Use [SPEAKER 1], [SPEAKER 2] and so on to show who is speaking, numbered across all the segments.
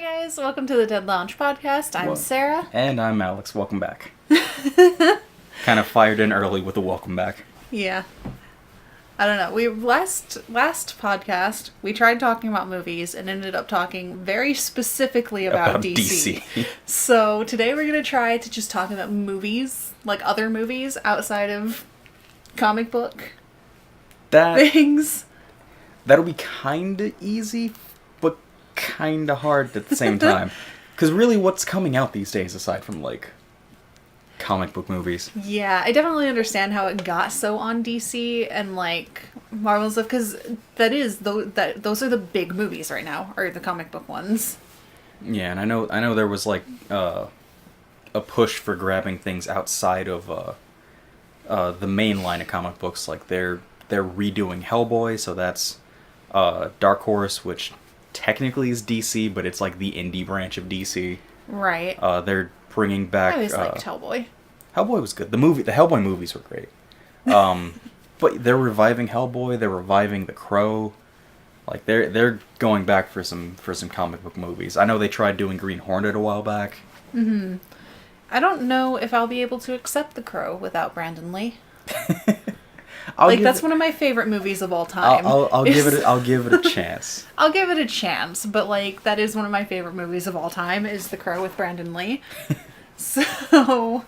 [SPEAKER 1] guys, welcome to the Dead Lounge podcast. I'm Sarah.
[SPEAKER 2] And I'm Alex. Welcome back. Kind of fired in early with a welcome back.
[SPEAKER 1] Yeah. I don't know. We last podcast, we tried talking about movies and ended up talking very specifically about DC. So today we're going to try to just talk about movies, like other movies outside of comic book things.
[SPEAKER 2] That'll be kind of easy, but kind of hard at the same time. Because really, what's coming out these days aside from, like, comic book movies?
[SPEAKER 1] Yeah, I definitely understand how it got so on DC and, like, Marvel stuff, because those are the big movies right now, or the comic book ones.
[SPEAKER 2] Yeah, and I know there was, like, a push for grabbing things outside of the main line of comic books. Like, they're redoing Hellboy, so that's Dark Horse, which technically is DC, but it's like the indie branch of DC.
[SPEAKER 1] Right.
[SPEAKER 2] They're bringing back.
[SPEAKER 1] I always liked Hellboy.
[SPEAKER 2] Hellboy was good. The Hellboy movies were great. But they're reviving Hellboy. They're reviving The Crow. Like they're going back for some comic book movies. I know they tried doing Green Hornet a while back.
[SPEAKER 1] Mm-hmm. I don't know if I'll be able to accept The Crow without Brandon Lee. That's one of my favorite movies of all time.
[SPEAKER 2] I'll give it a chance.
[SPEAKER 1] I'll give it a chance, but like that is one of my favorite movies of all time is The Crow with Brandon Lee. So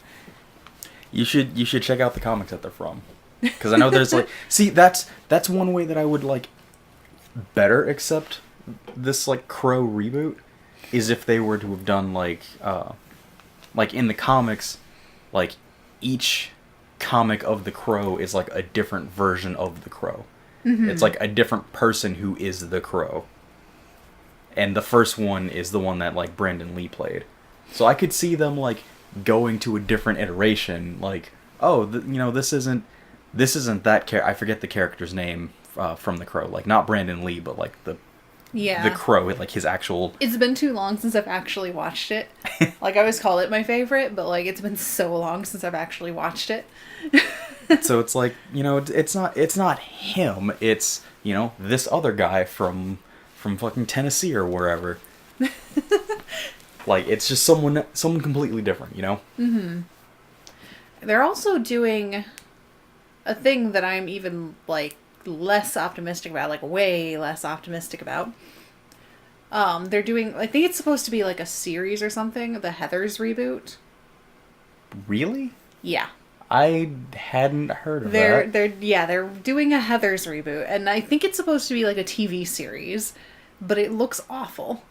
[SPEAKER 2] you should check out the comics that they're from, because I know there's like that's one way that I would like better accept this like Crow reboot is if they were to have done like in the comics, like each comic of the Crow is like a different version of the Crow. Mm-hmm. It's like a different person who is the Crow. And the first one is the one that like Brandon Lee played. So I could see them like going to a different iteration, like, oh, this isn't that I forget the character's name from the Crow, like not Brandon Lee, but like the Crow, like his actual. It's
[SPEAKER 1] been too long since I've actually watched it. Like I always call it my favorite, but like it's been so long since I've actually watched it.
[SPEAKER 2] So it's like, it's not him. It's, this other guy from fucking Tennessee or wherever. Like it's just someone completely different,
[SPEAKER 1] Mm-hmm. They're also doing a thing that I'm even like less optimistic about, like way less optimistic about. They're doing, I think it's supposed to be like a series or something, the Heathers reboot.
[SPEAKER 2] Really?
[SPEAKER 1] Yeah.
[SPEAKER 2] I hadn't heard of that.
[SPEAKER 1] They're doing a Heathers reboot, and I think it's supposed to be like a TV series, but it looks awful.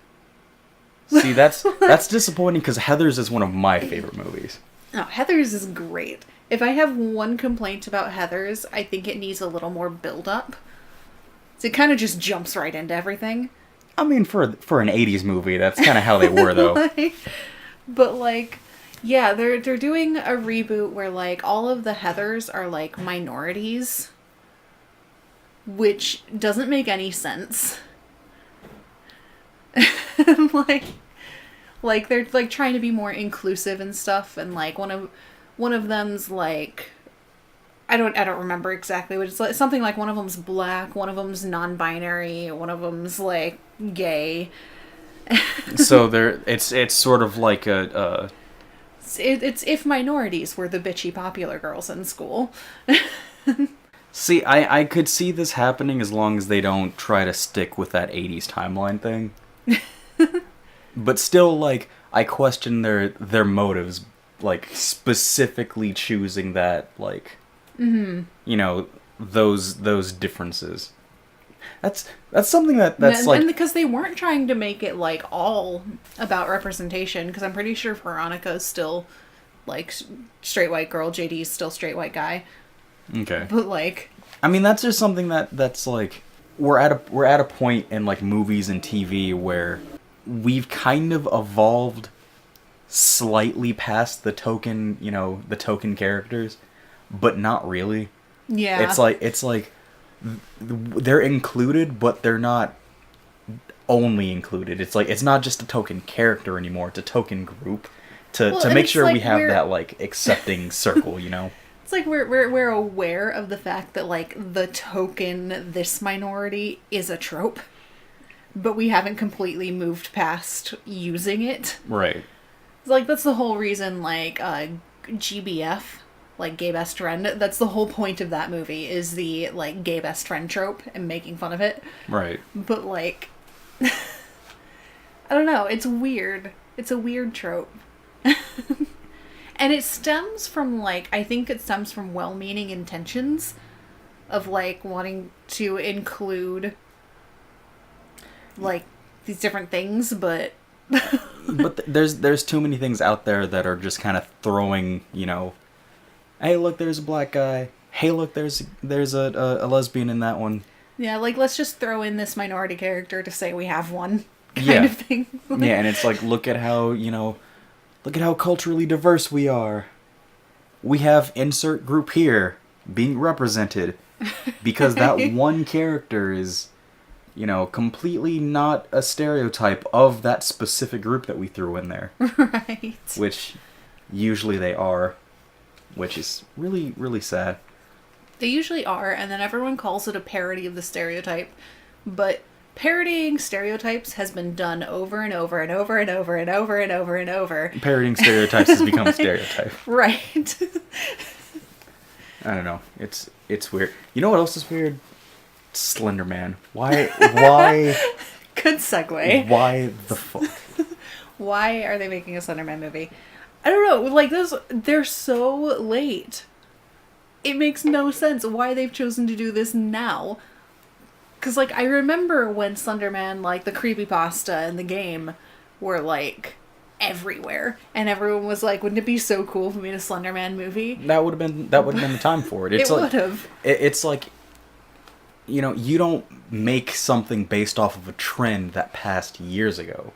[SPEAKER 2] See, that's disappointing because Heathers is one of my favorite movies.
[SPEAKER 1] Oh, Heathers is great. If I have one complaint about Heathers, I think it needs a little more build-up. So it kind of just jumps right into everything.
[SPEAKER 2] I mean, for an 80s movie, that's kind of how they were, though.
[SPEAKER 1] But, like, yeah, they're doing a reboot where, like, all of the Heathers are, like, minorities. Which doesn't make any sense. like they're, like, trying to be more inclusive and stuff, and, like, one of them's, like, I don't remember exactly what it's like. Something like one of them's black, one of them's non-binary, one of them's like gay.
[SPEAKER 2] So it's sort of like
[SPEAKER 1] it's if minorities were the bitchy popular girls in school.
[SPEAKER 2] See, I could see this happening as long as they don't try to stick with that 80s timeline thing. But still, like, I question their motives, like specifically choosing that, like. Mm-hmm. Those differences. That's something that's like,
[SPEAKER 1] and because they weren't trying to make it like all about representation, because I'm pretty sure Veronica's still like straight white girl, JD's still straight white guy.
[SPEAKER 2] Okay.
[SPEAKER 1] But like,
[SPEAKER 2] I mean, that's just something that's like we're at a point in like movies and TV where we've kind of evolved slightly past the token characters. But not really.
[SPEAKER 1] Yeah.
[SPEAKER 2] It's like they're included, but they're not only included. It's like it's not just a token character anymore. It's a token group to make sure we have that like accepting circle.
[SPEAKER 1] It's like we're aware of the fact that like the token this minority is a trope. but we haven't completely moved past using it.
[SPEAKER 2] Right.
[SPEAKER 1] Like, that's the whole reason, like, GBF, like, gay best friend, that's the whole point of that movie, is the, like, gay best friend trope and making fun of it.
[SPEAKER 2] Right.
[SPEAKER 1] But, like, I don't know, it's weird. It's a weird trope. And it stems from, like, I think it stems from well-meaning intentions of, like, wanting to include, like, these different things, but...
[SPEAKER 2] But there's too many things out there that are just kind of throwing, you know, hey, look, there's a black guy. Hey, look, there's a lesbian in that one.
[SPEAKER 1] Yeah, like, let's just throw in this minority character to say we have one kind of thing.
[SPEAKER 2] Yeah, and it's like, look at how, you know, look at how culturally diverse we are. We have insert group here being represented because that one character is... you know, completely not a stereotype of that specific group that we threw in there.
[SPEAKER 1] Right.
[SPEAKER 2] Which usually they are, which is really, really sad.
[SPEAKER 1] They usually are, and then everyone calls it a parody of the stereotype. But parodying stereotypes has been done over and over and over and over and over and over and over.
[SPEAKER 2] Parodying stereotypes has become a stereotype.
[SPEAKER 1] Right.
[SPEAKER 2] I don't know. It's weird. You know what else is weird? Slender Man. Why?
[SPEAKER 1] Good segue.
[SPEAKER 2] Why the fuck?
[SPEAKER 1] Why are they making a Slender Man movie? I don't know. Like, they're so late. It makes no sense why they've chosen to do this now. Because, like, I remember when Slender Man, like, the creepypasta and the game were, like, everywhere. And everyone was like, wouldn't it be so cool if we made a Slender Man movie?
[SPEAKER 2] That would have been the time for it.
[SPEAKER 1] It would have.
[SPEAKER 2] It's like... you know, you don't make something based off of a trend that passed years ago.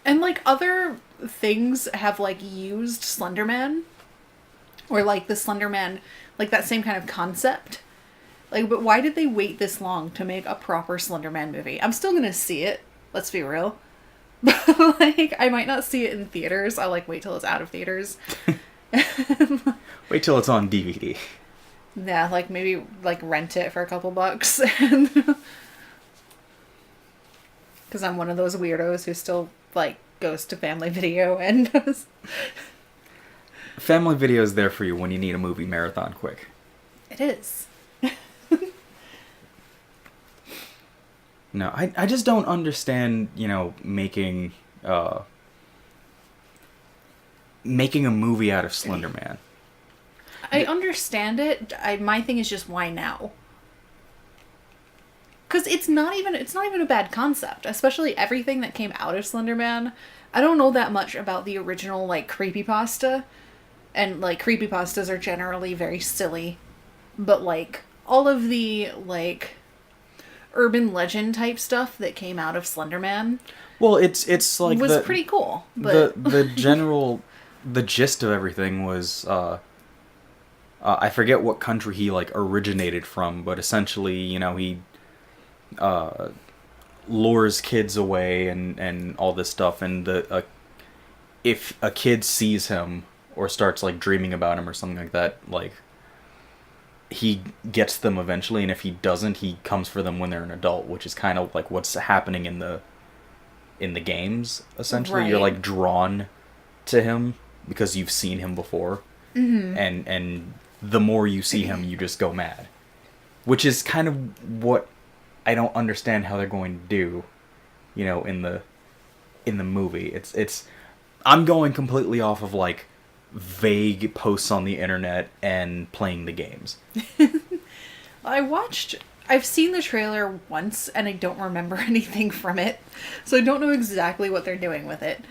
[SPEAKER 1] And, like, other things have, like, used Slender Man. Or, like, the Slender Man, like, that same kind of concept. Like, but why did they wait this long to make a proper Slender Man movie? I'm still gonna see it, let's be real. But, like, I might not see it in theaters. I'll, like, wait till it's out of theaters.
[SPEAKER 2] Wait till it's on DVD.
[SPEAKER 1] Yeah, like, maybe, like, rent it for a couple bucks. Because I'm one of those weirdos who still, like, goes to Family Video and does...
[SPEAKER 2] Family Video is there for you when you need a movie marathon quick.
[SPEAKER 1] It is.
[SPEAKER 2] No, I just don't understand, you know, making a movie out of Slender Man.
[SPEAKER 1] I understand it. My thing is just, why now? Because it's not even a bad concept, especially everything that came out of Slender Man. I don't know that much about the original, like, creepypasta, and, like, creepypastas are generally very silly, but, like, all of the, like, urban legend type stuff that came out of Slender Man,
[SPEAKER 2] well, it's like
[SPEAKER 1] was pretty cool. But
[SPEAKER 2] the gist of everything was I forget what country he, like, originated from, but essentially, you know, he lures kids away and all this stuff, and if a kid sees him or starts, like, dreaming about him or something like that, like, he gets them eventually, and if he doesn't, he comes for them when they're an adult, which is kind of like what's happening in the games, essentially. Right. You're, like, drawn to him because you've seen him before. Mm-hmm. And the more you see him, you just go mad. Which is kind of what I don't understand how they're going to do, you know, in the movie. It's I'm going completely off of, like, vague posts on the internet and playing the games.
[SPEAKER 1] I've seen the trailer once and I don't remember anything from it, so I don't know exactly what they're doing with it.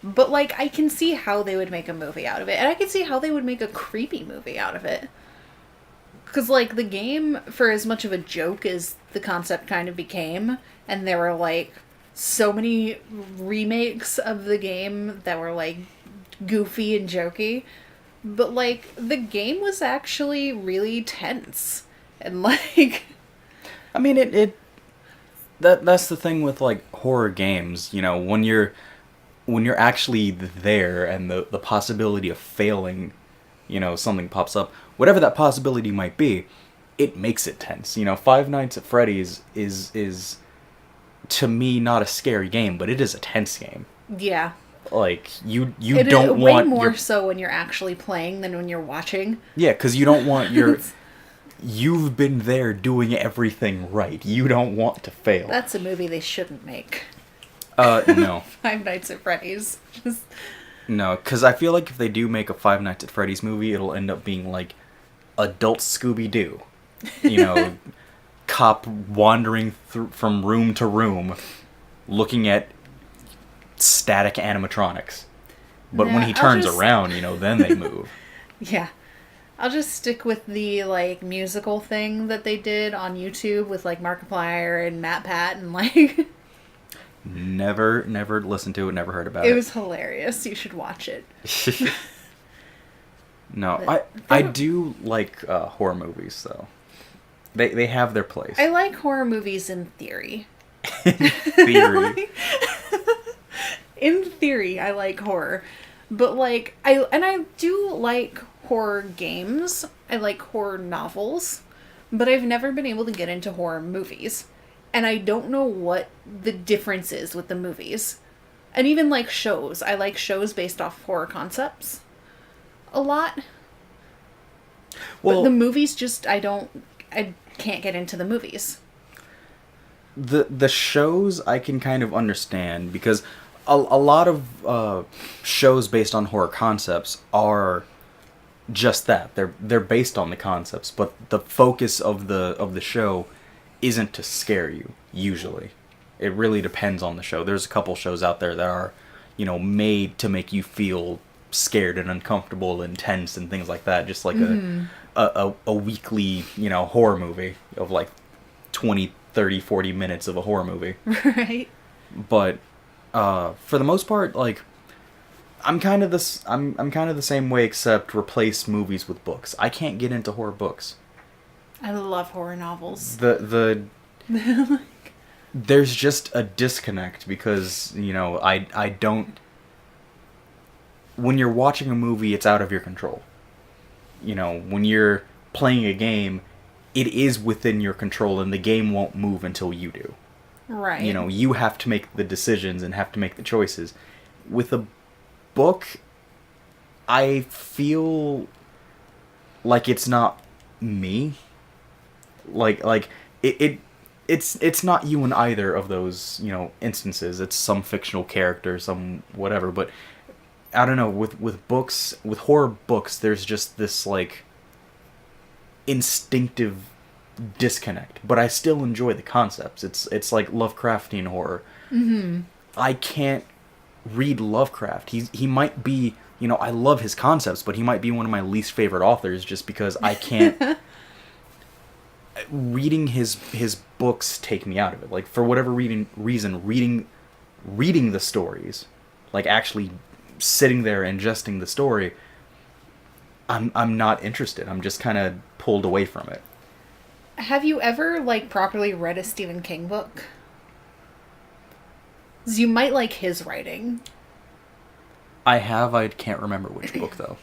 [SPEAKER 1] But, like, I can see how they would make a movie out of it, and I can see how they would make a creepy movie out of it. Because, like, the game, for as much of a joke as the concept kind of became, and there were, like, so many remakes of the game that were, like, goofy and jokey, but, like, the game was actually really tense. And, like...
[SPEAKER 2] I mean, that's the thing with, like, horror games, you know, when you're actually there and the possibility of failing, you know, something pops up, whatever that possibility might be, it makes it tense. You know, Five Nights at Freddy's is to me, not a scary game, but it is a tense game.
[SPEAKER 1] Yeah.
[SPEAKER 2] Like, you
[SPEAKER 1] it
[SPEAKER 2] don't
[SPEAKER 1] is
[SPEAKER 2] want...
[SPEAKER 1] way more so when you're actually playing than when you're watching.
[SPEAKER 2] Yeah, because you don't want your... You've been there doing everything right. You don't want to fail.
[SPEAKER 1] That's a movie they shouldn't make.
[SPEAKER 2] No.
[SPEAKER 1] Five Nights at Freddy's. Just...
[SPEAKER 2] No, because I feel like if they do make a Five Nights at Freddy's movie, it'll end up being like adult Scooby-Doo. You know, cop wandering from room to room, looking at static animatronics. But when he turns around, you know, then they move.
[SPEAKER 1] Yeah. I'll just stick with the, like, musical thing that they did on YouTube with, like, Markiplier and Matt Pat and, like...
[SPEAKER 2] Never listened to it, never heard about it.
[SPEAKER 1] It was hilarious. You should watch it.
[SPEAKER 2] No, I do like horror movies, though. They have their place.
[SPEAKER 1] I like horror movies in theory.
[SPEAKER 2] Theory.
[SPEAKER 1] In theory, I like horror. But, like, I do like horror games. I like horror novels. But I've never been able to get into horror movies. And I don't know what the difference is with the movies. And even, like, shows. I like shows based off horror concepts a lot. Well, but the movies just, I can't get into the movies.
[SPEAKER 2] The shows I can kind of understand, because a lot of shows based on horror concepts are just that. They're based on the concepts, but the focus of the show isn't to scare you, usually. It really depends on the show. There's a couple shows out there that are, you know, made to make you feel scared and uncomfortable and tense and things like that. Just like a weekly, you know, horror movie of like 20, 30, 40 minutes of a horror movie.
[SPEAKER 1] Right.
[SPEAKER 2] But for the most part, like, I'm kind of the same way, except replace movies with books. I can't get into horror books.
[SPEAKER 1] I love horror novels.
[SPEAKER 2] There's just a disconnect because, you know, I don't... When you're watching a movie, it's out of your control. You know, when you're playing a game, it is within your control and the game won't move until you do.
[SPEAKER 1] Right.
[SPEAKER 2] You know, you have to make the decisions and have to make the choices. With a book, I feel like it's not me. Like it's not you in either of those, you know, instances. It's some fictional character, some whatever. But I don't know, with books, with horror books, there's just this like instinctive disconnect. But I still enjoy the concepts. It's like Lovecraftian horror.
[SPEAKER 1] Mm-hmm.
[SPEAKER 2] I can't read Lovecraft. He might be, you know, I love his concepts, but he might be one of my least favorite authors just because I can't. Reading his books take me out of it. Like, for whatever reason, reading the stories, like actually sitting there ingesting the story, I'm not interested. I'm just kind of pulled away from it.
[SPEAKER 1] Have you ever, like, properly read a Stephen King book? 'Cause you might like his writing.
[SPEAKER 2] I have. I can't remember which book, though.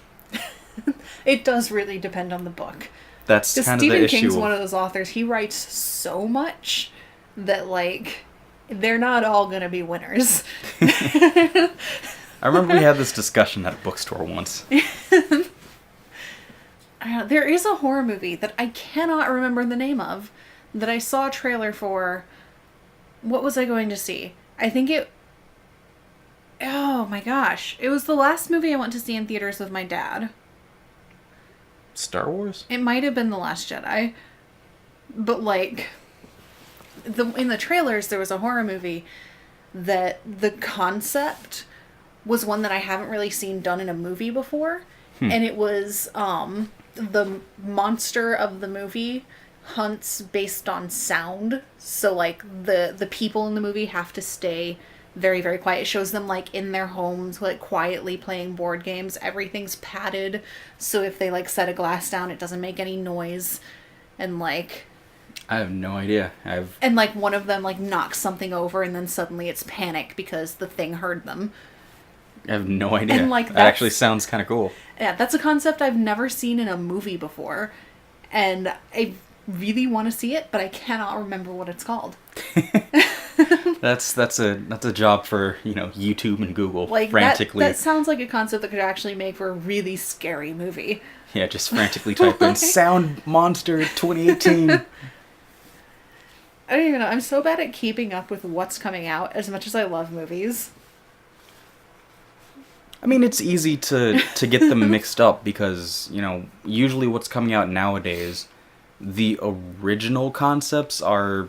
[SPEAKER 1] It does really depend on the book.
[SPEAKER 2] That's kind of the issue.
[SPEAKER 1] Stephen King's one of those authors. He writes so much that, like, they're not all going to be winners.
[SPEAKER 2] I remember we had this discussion at a bookstore once.
[SPEAKER 1] There is a horror movie that I cannot remember the name of that I saw a trailer for. What was I going to see? I think it... Oh my gosh. It was the last movie I went to see in theaters with my dad.
[SPEAKER 2] Star Wars?
[SPEAKER 1] It might have been The Last Jedi. But, like, in the trailers, there was a horror movie that the concept was one that I haven't really seen done in a movie before. And it was, the monster of the movie hunts based on sound. So, like, the people in the movie have to stay very, very quiet. It shows them, like, in their homes, like, quietly playing board games. Everything's padded, so if they, like, set a glass down, it doesn't make any noise. And, like...
[SPEAKER 2] I have no idea.
[SPEAKER 1] And, like, one of them, like, knocks something over, and then suddenly it's panic because the thing heard them.
[SPEAKER 2] I have no idea.
[SPEAKER 1] And, like,
[SPEAKER 2] that actually sounds kind of cool.
[SPEAKER 1] Yeah, that's a concept I've never seen in a movie before. And I really want to see it, but I cannot remember what it's called.
[SPEAKER 2] That's a job for, YouTube and Google.
[SPEAKER 1] Like,
[SPEAKER 2] frantically.
[SPEAKER 1] that sounds like a concept that could actually make for a really scary movie.
[SPEAKER 2] Yeah, just frantically type in Sound Monster 2018.
[SPEAKER 1] I don't even know. I'm so bad at keeping up with what's coming out as much as I love movies.
[SPEAKER 2] I mean, it's easy to get them mixed up because, usually what's coming out nowadays, the original concepts are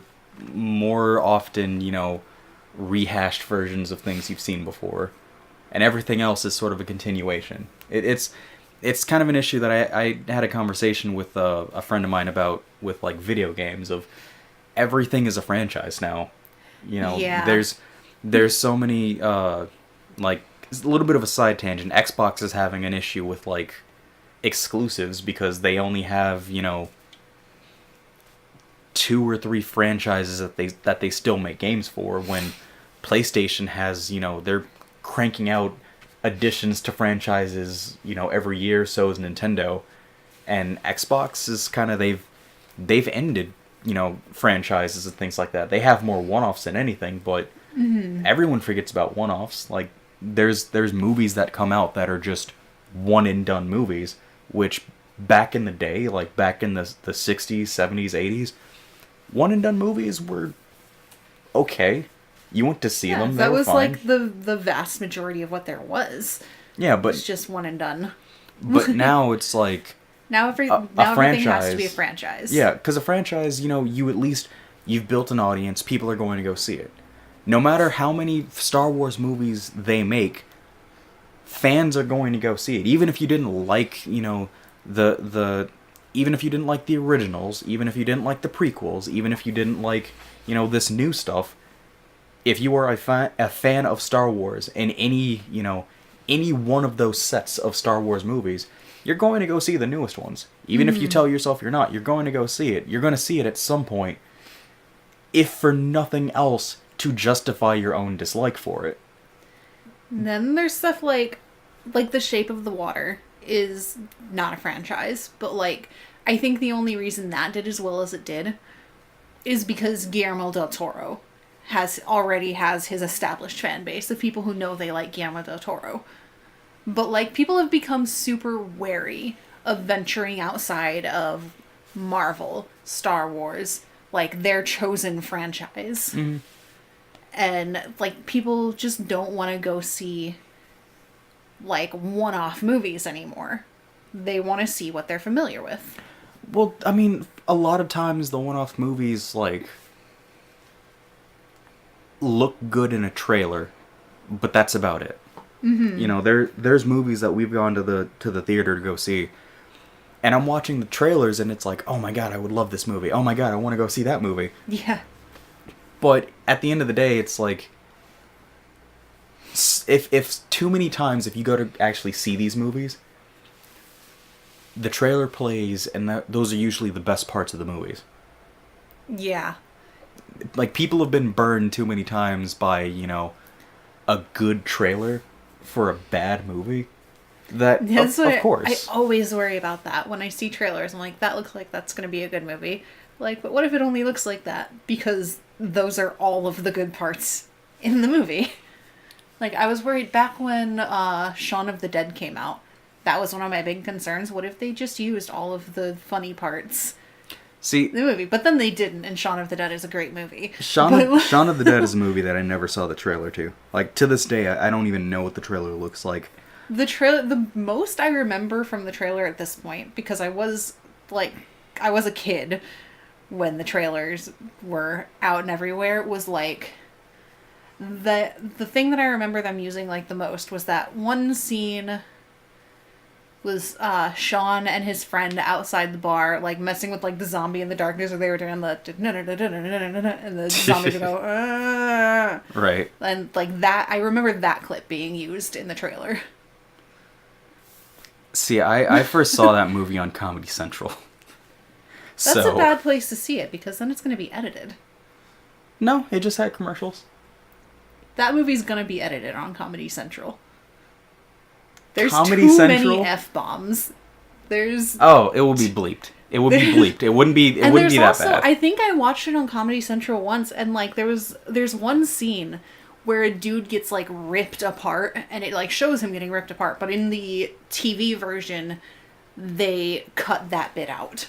[SPEAKER 2] more often, rehashed versions of things you've seen before. And everything else is sort of a continuation. It's kind of an issue that I had a conversation with a friend of mine about with, like, video games of everything is a franchise now.
[SPEAKER 1] Yeah.
[SPEAKER 2] There's so many, like, it's a little bit of a side tangent. Xbox is having an issue with, like, exclusives because they only have, 2 or 3 franchises that they still make games for, when PlayStation has, they're cranking out additions to franchises, every year. So is Nintendo. And Xbox is kind of, they've ended, franchises and things like that. They have more one-offs than anything, but everyone forgets about one-offs. Like, there's movies that come out that are just one-and-done movies, which back in the day, like back in the 60s, 70s, 80s, one-and-done movies were okay. You went to see them,
[SPEAKER 1] that was
[SPEAKER 2] fine.
[SPEAKER 1] like the vast majority of what there was.
[SPEAKER 2] Yeah, but
[SPEAKER 1] it's just one and done.
[SPEAKER 2] But now it's like
[SPEAKER 1] now everything has to be a franchise.
[SPEAKER 2] Yeah, because a franchise, you've built an audience. People are going to go see it. No matter how many Star Wars movies they make, fans are going to go see it. Even if you didn't like, even if you didn't like the originals, even if you didn't like the prequels, even if you didn't like, this new stuff, if you are a fan of Star Wars and any one of those sets of Star Wars movies, you're going to go see the newest ones. Even if you tell yourself you're not, you're going to go see it. You're going to see it at some point, if for nothing else, to justify your own dislike for it.
[SPEAKER 1] And then there's stuff like The Shape of the Water is not a franchise, but, like, I think the only reason that did as well as it did is because Guillermo del Toro already has his established fan base of people who know they like Guillermo del Toro. But, like, people have become super wary of venturing outside of Marvel, Star Wars, like, their chosen franchise.
[SPEAKER 2] Mm-hmm.
[SPEAKER 1] And, like, people just don't want to go see, like, one-off movies anymore. They want to see what they're familiar with.
[SPEAKER 2] Well, I mean, a lot of times the one-off movies, like, look good in a trailer, but that's about it. Mm-hmm. There's movies that we've gone to the theater to go see, and I'm watching the trailers, and it's like, oh my god, I would love this movie. Oh my god, I want to go see that movie.
[SPEAKER 1] Yeah.
[SPEAKER 2] But at the end of the day, it's like, if too many times, if you go to actually see these movies, the trailer plays, and those are usually the best parts of the movies.
[SPEAKER 1] Yeah.
[SPEAKER 2] Like, people have been burned too many times by, a good trailer for a bad movie. Of course.
[SPEAKER 1] I always worry about that. When I see trailers, I'm like, that looks like that's going to be a good movie. Like, but what if it only looks like that? Because those are all of the good parts in the movie. Like, I was worried back when Shaun of the Dead came out. That was one of my big concerns. What if they just used all of the funny parts in the movie? But then they didn't, and Shaun of the Dead is a great movie.
[SPEAKER 2] Shaun of the Dead is a movie that I never saw the trailer to. Like, to this day, I don't even know what the trailer looks like.
[SPEAKER 1] The most I remember from the trailer at this point, because I was a kid when the trailers were out and everywhere, was like, the thing that I remember them using, like, the most was that one scene was Sean and his friend outside the bar, like, messing with, like, the zombie in the darkness, or they were doing the and the zombie would go, ah.
[SPEAKER 2] Right.
[SPEAKER 1] And, like, that, I remember that clip being used in the trailer.
[SPEAKER 2] See, I first saw that movie on Comedy Central.
[SPEAKER 1] That's a bad place to see it, because then it's going to be edited.
[SPEAKER 2] No, it just had commercials.
[SPEAKER 1] That movie's going to be edited on Comedy Central. There's
[SPEAKER 2] Comedy
[SPEAKER 1] too
[SPEAKER 2] Central?
[SPEAKER 1] many F-bombs.
[SPEAKER 2] Oh, it will be bleeped. It would be bleeped. It wouldn't be. It
[SPEAKER 1] and
[SPEAKER 2] wouldn't be that
[SPEAKER 1] also,
[SPEAKER 2] bad.
[SPEAKER 1] I think I watched it on Comedy Central once, and like there's one scene where a dude gets like ripped apart, and it like shows him getting ripped apart. But in the TV version, they cut that bit out.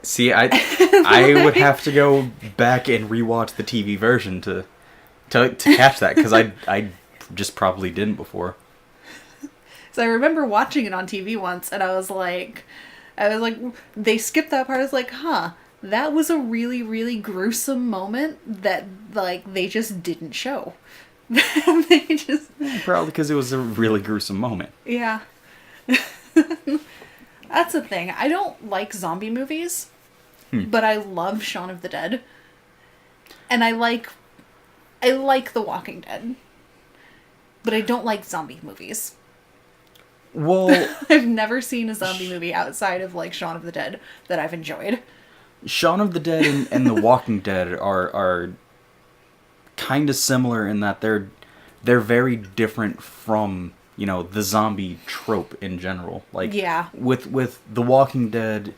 [SPEAKER 2] See, I would have to go back and rewatch the TV version to catch that, because I just probably didn't before.
[SPEAKER 1] So I remember watching it on TV once, and I was like, they skipped that part. I was like, huh, that was a really, really gruesome moment that like they just didn't show. They just
[SPEAKER 2] Probably because it was a really gruesome moment.
[SPEAKER 1] Yeah. That's the thing. I don't like zombie movies, but I love Shaun of the Dead. And I like The Walking Dead. But I don't like zombie movies.
[SPEAKER 2] Well,
[SPEAKER 1] I've never seen a zombie movie outside of like Shaun of the Dead that I've enjoyed.
[SPEAKER 2] Shaun of the Dead and The Walking Dead are kind of similar in that they're very different from, you know, the zombie trope in general. Like,
[SPEAKER 1] yeah.
[SPEAKER 2] With The Walking Dead,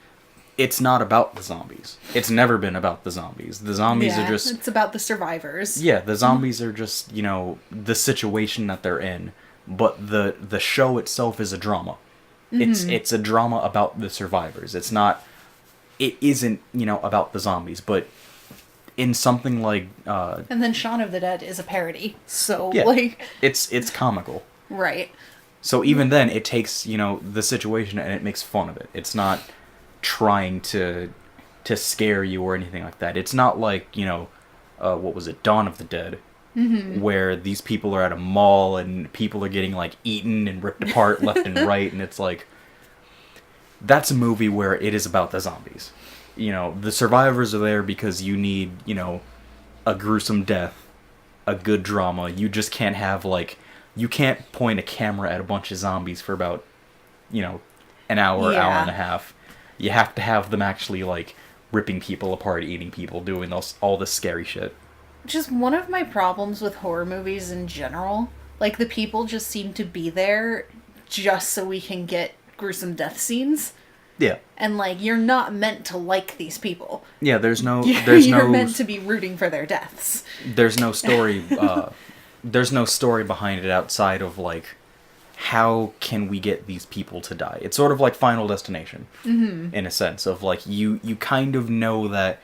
[SPEAKER 2] it's not about the zombies. It's never been about the zombies. The zombies are just...
[SPEAKER 1] it's about the survivors.
[SPEAKER 2] Yeah, the zombies are just, you know, the situation that they're in. But the show itself is a drama. Mm-hmm. It's a drama about the survivors. It isn't, you know, about the zombies. But in something like...
[SPEAKER 1] and then Shaun of the Dead is a parody. So,
[SPEAKER 2] yeah,
[SPEAKER 1] like...
[SPEAKER 2] It's comical.
[SPEAKER 1] Right.
[SPEAKER 2] So even then, it takes, you know, the situation and it makes fun of it. It's not trying to scare you or anything like that. It's not like, you know, what was it, Dawn of the Dead, where these people are at a mall and people are getting, like, eaten and ripped apart left and right, and it's like... That's a movie where it is about the zombies. You know, the survivors are there because you need, you know, a gruesome death, a good drama. You just can't have, like... You can't point a camera at a bunch of zombies for about, you know, an hour, hour and a half. You have to have them actually, like, ripping people apart, eating people, doing all this scary shit.
[SPEAKER 1] Just one of my problems with horror movies in general, like, the people just seem to be there just so we can get gruesome death scenes.
[SPEAKER 2] Yeah.
[SPEAKER 1] And, like, you're not meant to like these people.
[SPEAKER 2] Yeah,
[SPEAKER 1] You're meant to be rooting for their deaths.
[SPEAKER 2] There's no story... There's no story behind it outside of, like, how can we get these people to die? It's sort of like Final Destination, in a sense of, like, you kind of know that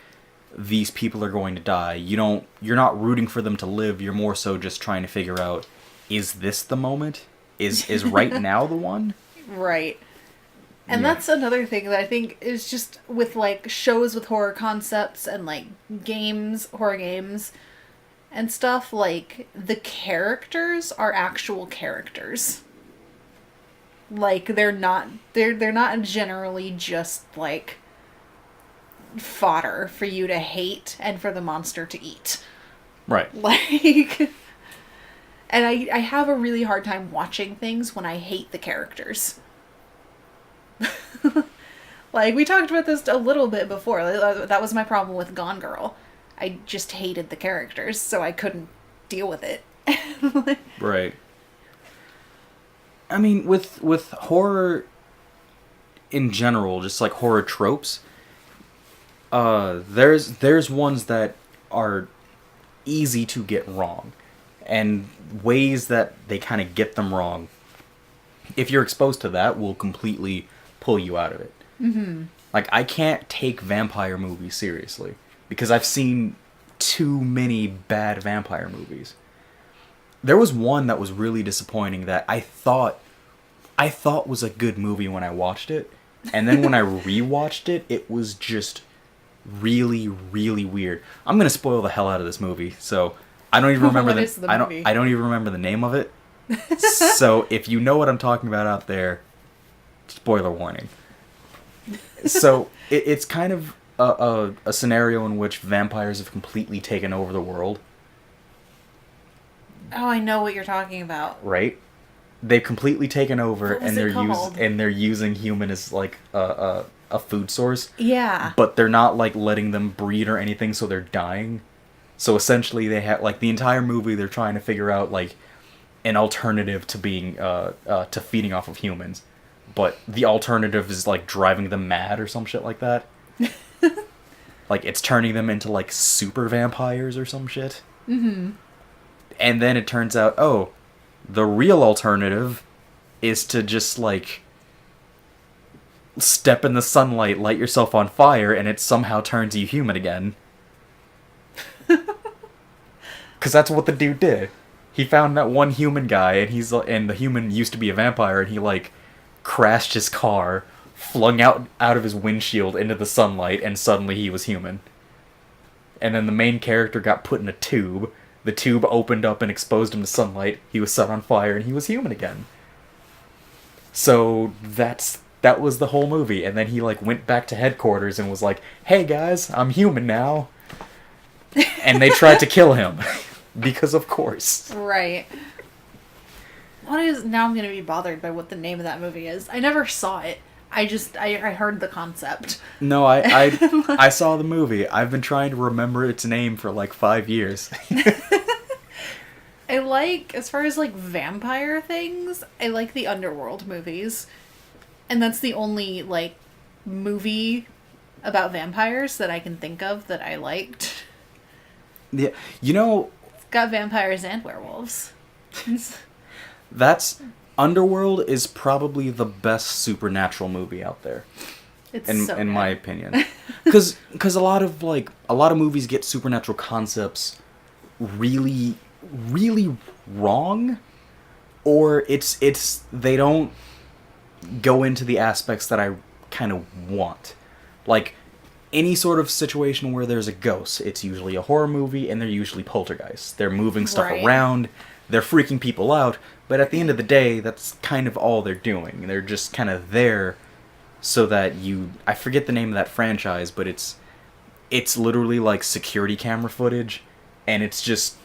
[SPEAKER 2] these people are going to die. You're not rooting for them to live. You're more so just trying to figure out, is this the moment? Is right now the one?
[SPEAKER 1] Right. And that's another thing that I think is just with, like, shows with horror concepts and, like, horror games... and stuff, like, the characters are actual characters. Like, they're not generally just, like, fodder for you to hate and for the monster to eat.
[SPEAKER 2] Right.
[SPEAKER 1] Like, and I have a really hard time watching things when I hate the characters. Like, we talked about this a little bit before. That was my problem with Gone Girl. I just hated the characters, so I couldn't deal with it.
[SPEAKER 2] Right. I mean, with horror in general, just like horror tropes, there's ones that are easy to get wrong, and ways that they kind of get them wrong, if you're exposed to that, will completely pull you out of it. Mm-hmm. Like, I can't take vampire movies seriously. Because I've seen too many bad vampire movies. There was one that was really disappointing that I thought was a good movie when I watched it. And then when I rewatched it, it was just really, really weird. I'm gonna spoil the hell out of this movie, so I don't even remember I don't even remember the name of it. So if you know what I'm talking about out there, spoiler warning. So it's kind of a scenario in which vampires have completely taken over the world.
[SPEAKER 1] Oh, I know what you're talking about.
[SPEAKER 2] Right? They've completely taken over, and
[SPEAKER 1] they're
[SPEAKER 2] using human as, like, a food source.
[SPEAKER 1] Yeah.
[SPEAKER 2] But they're not, like, letting them breed or anything, so they're dying. So essentially, they have, like, the entire movie, they're trying to figure out, like, an alternative to being to feeding off of humans. but the alternative is like driving them mad or some shit like that. Like it's turning them into like super vampires or some shit.
[SPEAKER 1] Mm-hmm.
[SPEAKER 2] And then it turns out, oh, the real alternative is to just like step in the sunlight, light yourself on fire, and it somehow turns you human again. Because that's what the dude did. He found that one human guy, and the human used to be a vampire, and he like crashed his car, flung out of his windshield into the sunlight, and suddenly he was human. And then the main character got put in a tube. The tube opened up and exposed him to sunlight. He was set on fire, and he was human again. So that was the whole movie. And then he like went back to headquarters and was like, "Hey guys, I'm human now." And they tried to kill him. Because of course.
[SPEAKER 1] Right. Now I'm going to be bothered by what the name of that movie is. I never saw it. I heard the concept.
[SPEAKER 2] No, I saw the movie. I've been trying to remember its name for like 5 years.
[SPEAKER 1] I like, as far as like vampire things, I like the Underworld movies. And that's the only like movie about vampires that I can think of that I liked.
[SPEAKER 2] Yeah, you know,
[SPEAKER 1] it's got vampires and werewolves.
[SPEAKER 2] That's Underworld is probably the best supernatural movie out there.
[SPEAKER 1] It's
[SPEAKER 2] in my opinion. Cuz a lot of movies get supernatural concepts really wrong, or they don't go into the aspects that I kind of want. Like any sort of situation where there's a ghost, it's usually a horror movie, and they're usually poltergeists. They're moving stuff around, they're freaking people out, but at the end of the day, that's kind of all they're doing. They're just kind of there so that I forget the name of that franchise, but it's literally like security camera footage, and it's just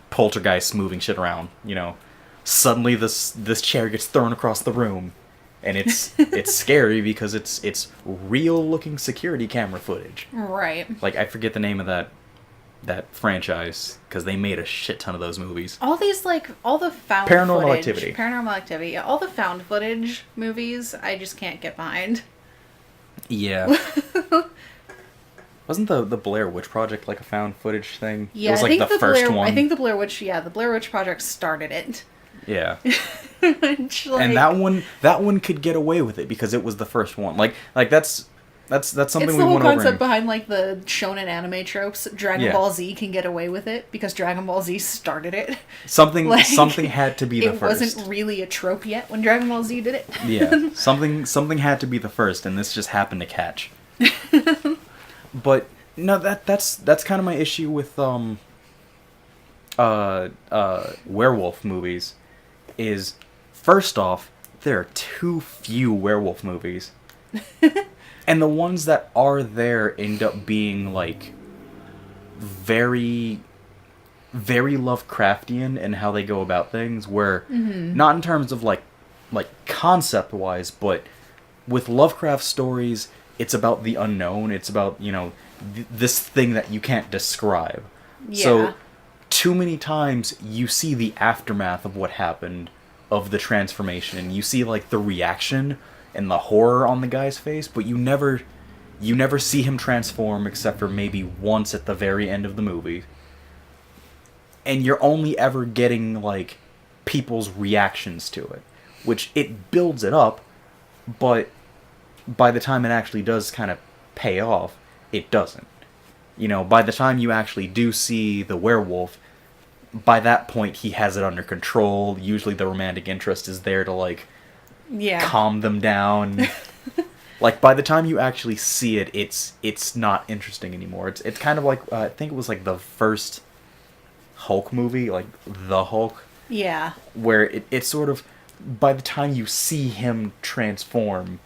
[SPEAKER 2] poltergeists moving shit around, you know. Suddenly this chair gets thrown across the room, and it's scary because it's real looking security camera footage.
[SPEAKER 1] Right.
[SPEAKER 2] Like I forget the name of that franchise because they made a shit ton of those movies.
[SPEAKER 1] All these all the found
[SPEAKER 2] Paranormal
[SPEAKER 1] Activity. Yeah, all the found footage movies I just can't get behind.
[SPEAKER 2] Yeah. Wasn't the Blair Witch Project like a found footage thing?
[SPEAKER 1] Yeah,
[SPEAKER 2] it was like the first one.
[SPEAKER 1] I think the Blair Witch Project started it.
[SPEAKER 2] Yeah. And that one could get away with it because it was the first one. Like that's something we went over. It's the whole
[SPEAKER 1] concept behind like the shonen anime tropes. Dragon Ball Z can get away with it because Dragon Ball Z started it.
[SPEAKER 2] Something had to be the first.
[SPEAKER 1] It wasn't really a trope yet when Dragon Ball Z did it.
[SPEAKER 2] Yeah, something had to be the first, and this just happened to catch. But no, that's kind of my issue with werewolf movies. Is first off, there are too few werewolf movies. And the ones that are there end up being like very very Lovecraftian in how they go about things, where not in terms of like concept wise, but with Lovecraft stories, it's about the unknown. It's about, you know, this thing that you can't describe. Yeah. So too many times you see the aftermath of what happened, of the transformation, and you see like the reaction and the horror on the guy's face, but you never see him transform except for maybe once at the very end of the movie. And you're only ever getting like people's reactions to it, which it builds it up, but by the time it actually does kind of pay off, it doesn't. You know, by the time you actually do see the werewolf, by that point he has it under control. Usually the romantic interest is there to like calm them down. Like by the time you actually see it, it's not interesting anymore. It's kind of like I think it was like the first Hulk movie, like The Hulk.
[SPEAKER 1] Yeah.
[SPEAKER 2] Where it's sort of, by the time you see him transform,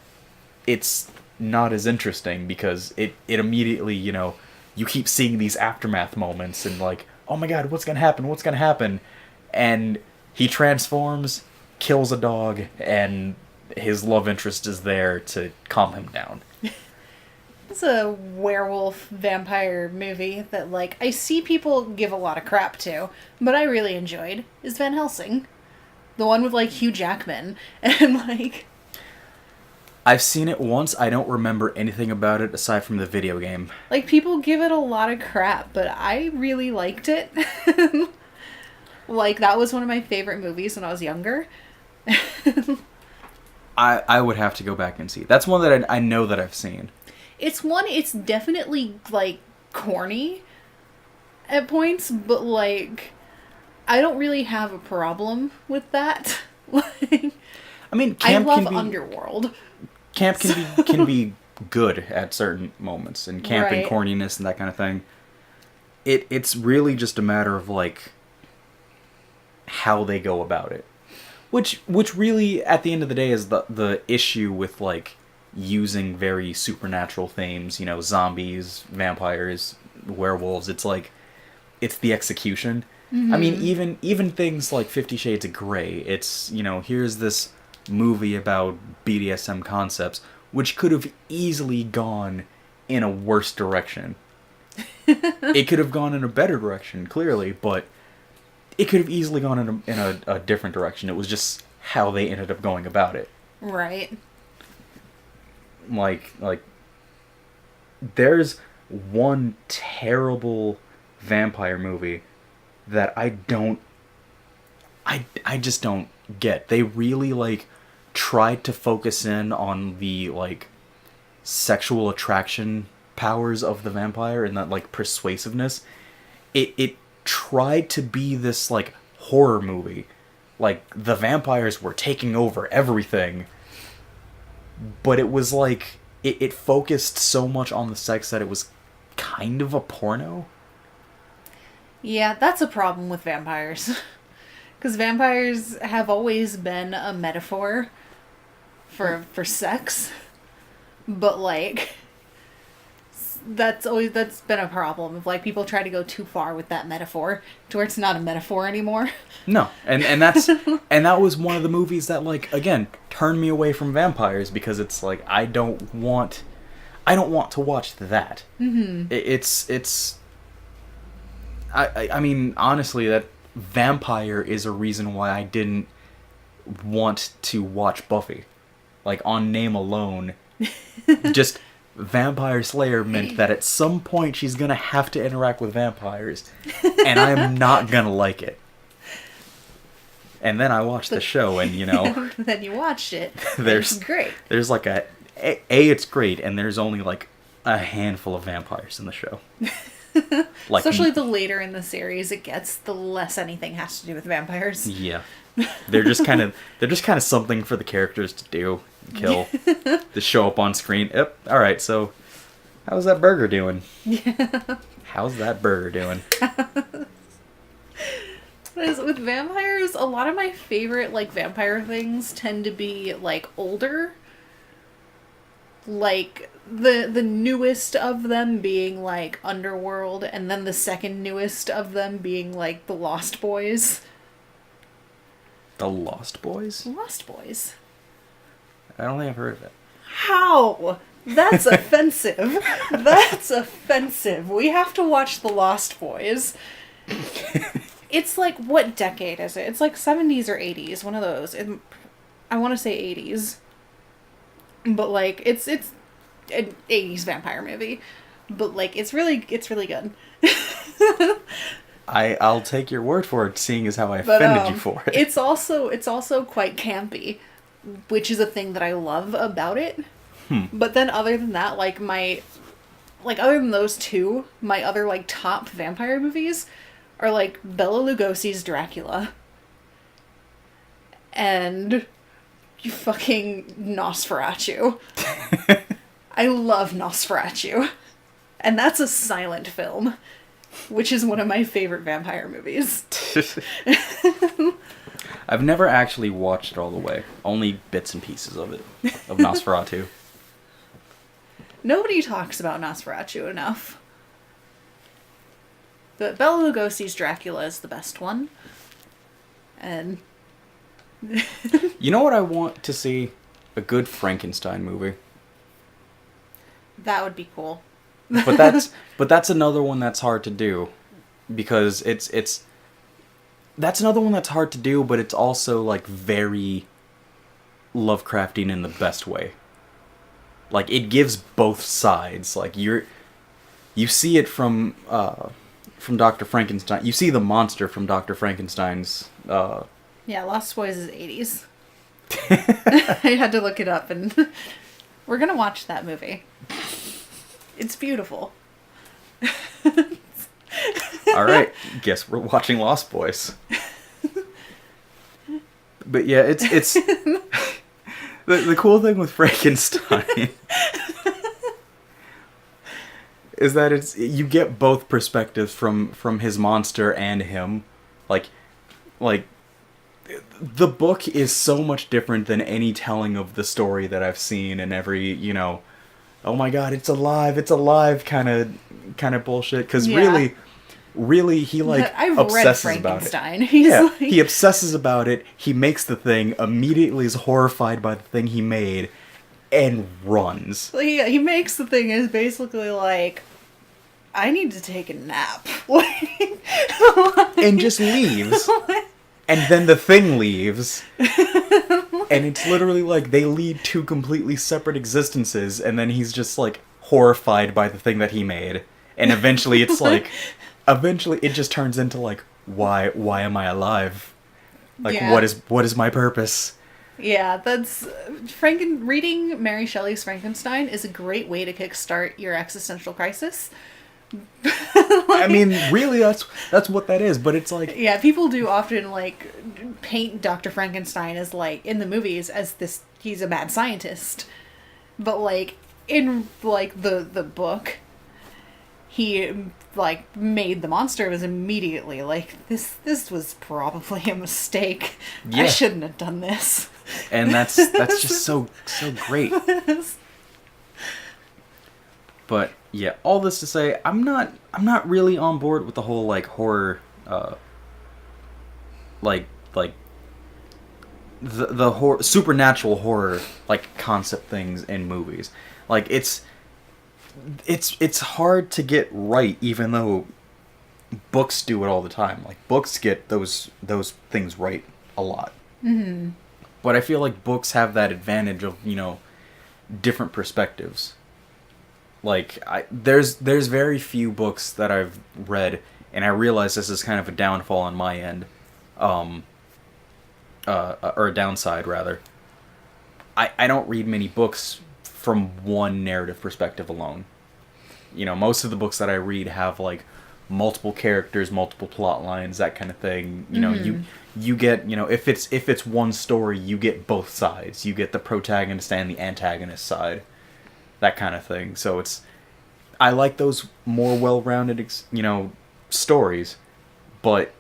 [SPEAKER 2] it's not as interesting because it immediately, you know, you keep seeing these aftermath moments and like, oh my god, what's gonna happen? And he transforms, kills a dog, and his love interest is there to calm him down.
[SPEAKER 1] It's a werewolf vampire movie that, like, I see people give a lot of crap to, but I really enjoyed, is Van Helsing. The one with, like, Hugh Jackman, and, like...
[SPEAKER 2] I've seen it once. I don't remember anything about it aside from the video game.
[SPEAKER 1] Like, people give it a lot of crap, but I really liked it. Like, that was one of my favorite movies when I was younger.
[SPEAKER 2] I would have to go back and see. That's one that I know that I've seen.
[SPEAKER 1] It's definitely, like, corny at points, but, like, I don't really have a problem with that. Like,
[SPEAKER 2] I mean,
[SPEAKER 1] I love Underworld.
[SPEAKER 2] Camp can be good at certain moments, and camp and corniness and that kind of thing. It's really just a matter of, like, how they go about it. Which really, at the end of the day, is the issue with, like, using very supernatural themes, you know, zombies, vampires, werewolves. It's like, it's the execution. Mm-hmm. I mean, even things like 50 Shades of Grey, it's, you know, here's this movie about BDSM concepts, which could have easily gone in a worse direction. It could have gone in a better direction, clearly, but it could have easily gone in a different direction. It was just how they ended up going about it.
[SPEAKER 1] Right.
[SPEAKER 2] Like, there's one terrible vampire movie that I just don't get. They really, like, tried to focus in on the, like, sexual attraction powers of the vampire and that, like, persuasiveness. It tried to be this, like, horror movie. Like, the vampires were taking over everything. But it was, like, it focused so much on the sex that it was kind of a porno.
[SPEAKER 1] Yeah, that's a problem with vampires. Because vampires have always been a metaphor for sex. But, like, that's been a problem. If, like, people try to go too far with that metaphor to where it's not a metaphor anymore.
[SPEAKER 2] No, and that's and that was one of the movies that, like, again, turned me away from vampires, because it's like, I don't want to watch that. Mm-hmm. I mean, honestly, that vampire is a reason why I didn't want to watch Buffy. Like, on name alone, just Vampire Slayer meant that at some point she's gonna have to interact with vampires, and I'm not gonna like it. And then I watched the show, and, you know...
[SPEAKER 1] Then you watched it. It's great.
[SPEAKER 2] There's, like, it's great, and there's only, like, a handful of vampires in the show. Like,
[SPEAKER 1] especially the later in the series it gets, the less anything has to do with vampires.
[SPEAKER 2] Yeah. They're just kind of something for the characters to do. Kill. To show up on screen. Yep. Alright, so how's that burger doing? Yeah. How's that burger doing?
[SPEAKER 1] With vampires, a lot of my favorite, like, vampire things tend to be, like, older. Like, the newest of them being, like, Underworld, and then the second newest of them being, like, the Lost Boys.
[SPEAKER 2] The Lost Boys?
[SPEAKER 1] Lost Boys.
[SPEAKER 2] I don't think I've heard of it.
[SPEAKER 1] How? That's offensive. That's offensive. We have to watch The Lost Boys. It's like, what decade is it? It's like 70s or 80s, one of those. I want to say 80s. But, like, it's an 80s vampire movie. But, like, it's really good.
[SPEAKER 2] I'll take your word for it, seeing as how I offended you for it.
[SPEAKER 1] It's also quite campy, which is a thing that I love about it. But then other than that, other than those two, my other, like, top vampire movies are, like, Bela Lugosi's Dracula and fucking Nosferatu. I love Nosferatu. And that's a silent film, which is one of my favorite vampire movies.
[SPEAKER 2] I've never actually watched it all the way. Only bits and pieces of it, of Nosferatu.
[SPEAKER 1] Nobody talks about Nosferatu enough. But Bela Lugosi's Dracula is the best one. And...
[SPEAKER 2] You know what I want to see? A good Frankenstein movie.
[SPEAKER 1] That would be cool.
[SPEAKER 2] But that's another one that's hard to do, because that's another one that's hard to do, but it's also, like, very Lovecraftian in the best way. like, it gives both sides. Like, you see it from Dr. Frankenstein. You see the monster from Dr. Frankenstein's.
[SPEAKER 1] Yeah, Lost Boys is 80s. I had to look it up, and we're gonna watch that movie. It's beautiful.
[SPEAKER 2] All right, guess we're watching Lost Boys. But yeah, it's the cool thing with Frankenstein is that you get both perspectives from his monster and him. Like the book is so much different than any telling of the story that I've seen in every, oh my god, it's alive kind of bullshit. Because really, he
[SPEAKER 1] I've
[SPEAKER 2] obsesses
[SPEAKER 1] read
[SPEAKER 2] about
[SPEAKER 1] Frankenstein.
[SPEAKER 2] it. He obsesses about it. He makes the thing, immediately is horrified by the thing he made, and runs.
[SPEAKER 1] He makes the thing is basically like, I need to take a nap.
[SPEAKER 2] And just leaves. And then the thing leaves. And it's literally like they lead two completely separate existences, and then he's just like horrified by the thing that he made. And eventually it's like, it just turns into like, why am I alive? Like, what is my purpose?
[SPEAKER 1] Yeah, that's reading Mary Shelley's Frankenstein is a great way to kickstart your existential crisis.
[SPEAKER 2] I mean, really, that's what that is. But it's like,
[SPEAKER 1] yeah, people do often like paint Dr. Frankenstein as like in the movies as this, he's a mad scientist, but like in like the book, he like made the monster was immediately like, this was probably a mistake. Yeah. I shouldn't have done this.
[SPEAKER 2] And that's just so great. But yeah, all this to say, I'm not really on board with the whole like horror, like the horror, supernatural horror like concept things in movies. Like it's hard to get right, even though books do it all the time. Like books get those things right a lot. Mm-hmm. But I feel like books have that advantage of, different perspectives. Like, there's very few books that I've read, and I realize this is kind of a downfall on my end, or a downside, rather. I don't read many books from one narrative perspective alone. Most of the books that I read have, like, multiple characters, multiple plot lines, that kind of thing. You get, if it's one story, you get both sides. You get the protagonist and the antagonist side. That kind of thing. So I like those more well-rounded, stories, but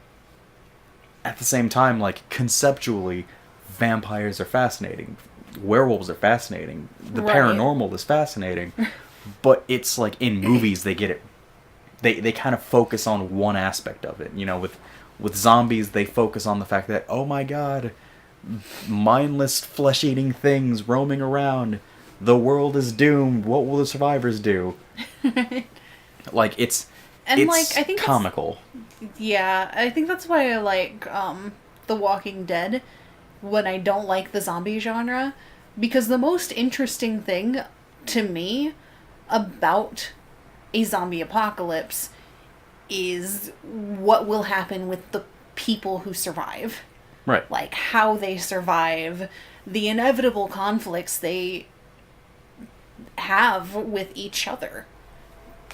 [SPEAKER 2] at the same time, like, conceptually, vampires are fascinating. Werewolves are fascinating. The paranormal is fascinating. But it's like, in movies, they get it. They kind of focus on one aspect of it. With zombies, they focus on the fact that, oh my god, mindless flesh-eating things roaming around. The world is doomed. What will the survivors do? Like, it's I think comical.
[SPEAKER 1] Yeah, I think that's why I like The Walking Dead when I don't like the zombie genre. Because the most interesting thing to me about a zombie apocalypse is what will happen with the people who survive.
[SPEAKER 2] Right.
[SPEAKER 1] Like, how they survive, the inevitable conflicts they have with each other,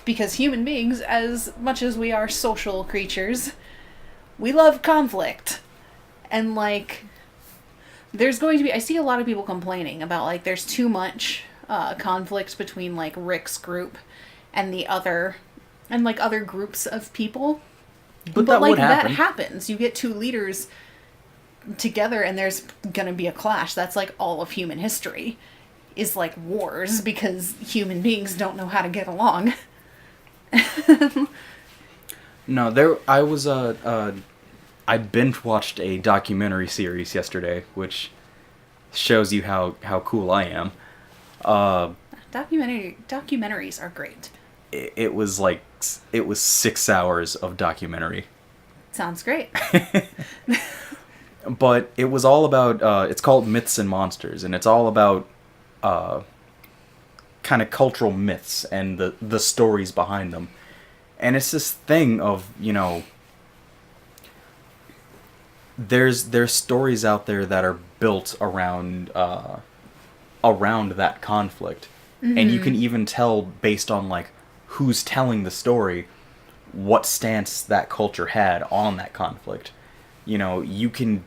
[SPEAKER 1] because human beings, as much as we are social creatures, we love conflict. And like, there's going to be, I see a lot of people complaining about like there's too much conflict between like Rick's group and other groups of people, but that like that happens. You get two leaders together and there's gonna be a clash. That's like all of human history is like wars, because human beings don't know how to get along.
[SPEAKER 2] No, I binge watched a documentary series yesterday, which shows you how cool I am.
[SPEAKER 1] Documentaries are great.
[SPEAKER 2] It was 6 hours of documentary.
[SPEAKER 1] Sounds great.
[SPEAKER 2] But it was all about, it's called Myths and Monsters, and it's all about kind of cultural myths and the stories behind them. And it's this thing of, you know, there's stories out there that are built around that conflict. Mm-hmm. And you can even tell based on, like, who's telling the story what stance that culture had on that conflict. You know, you can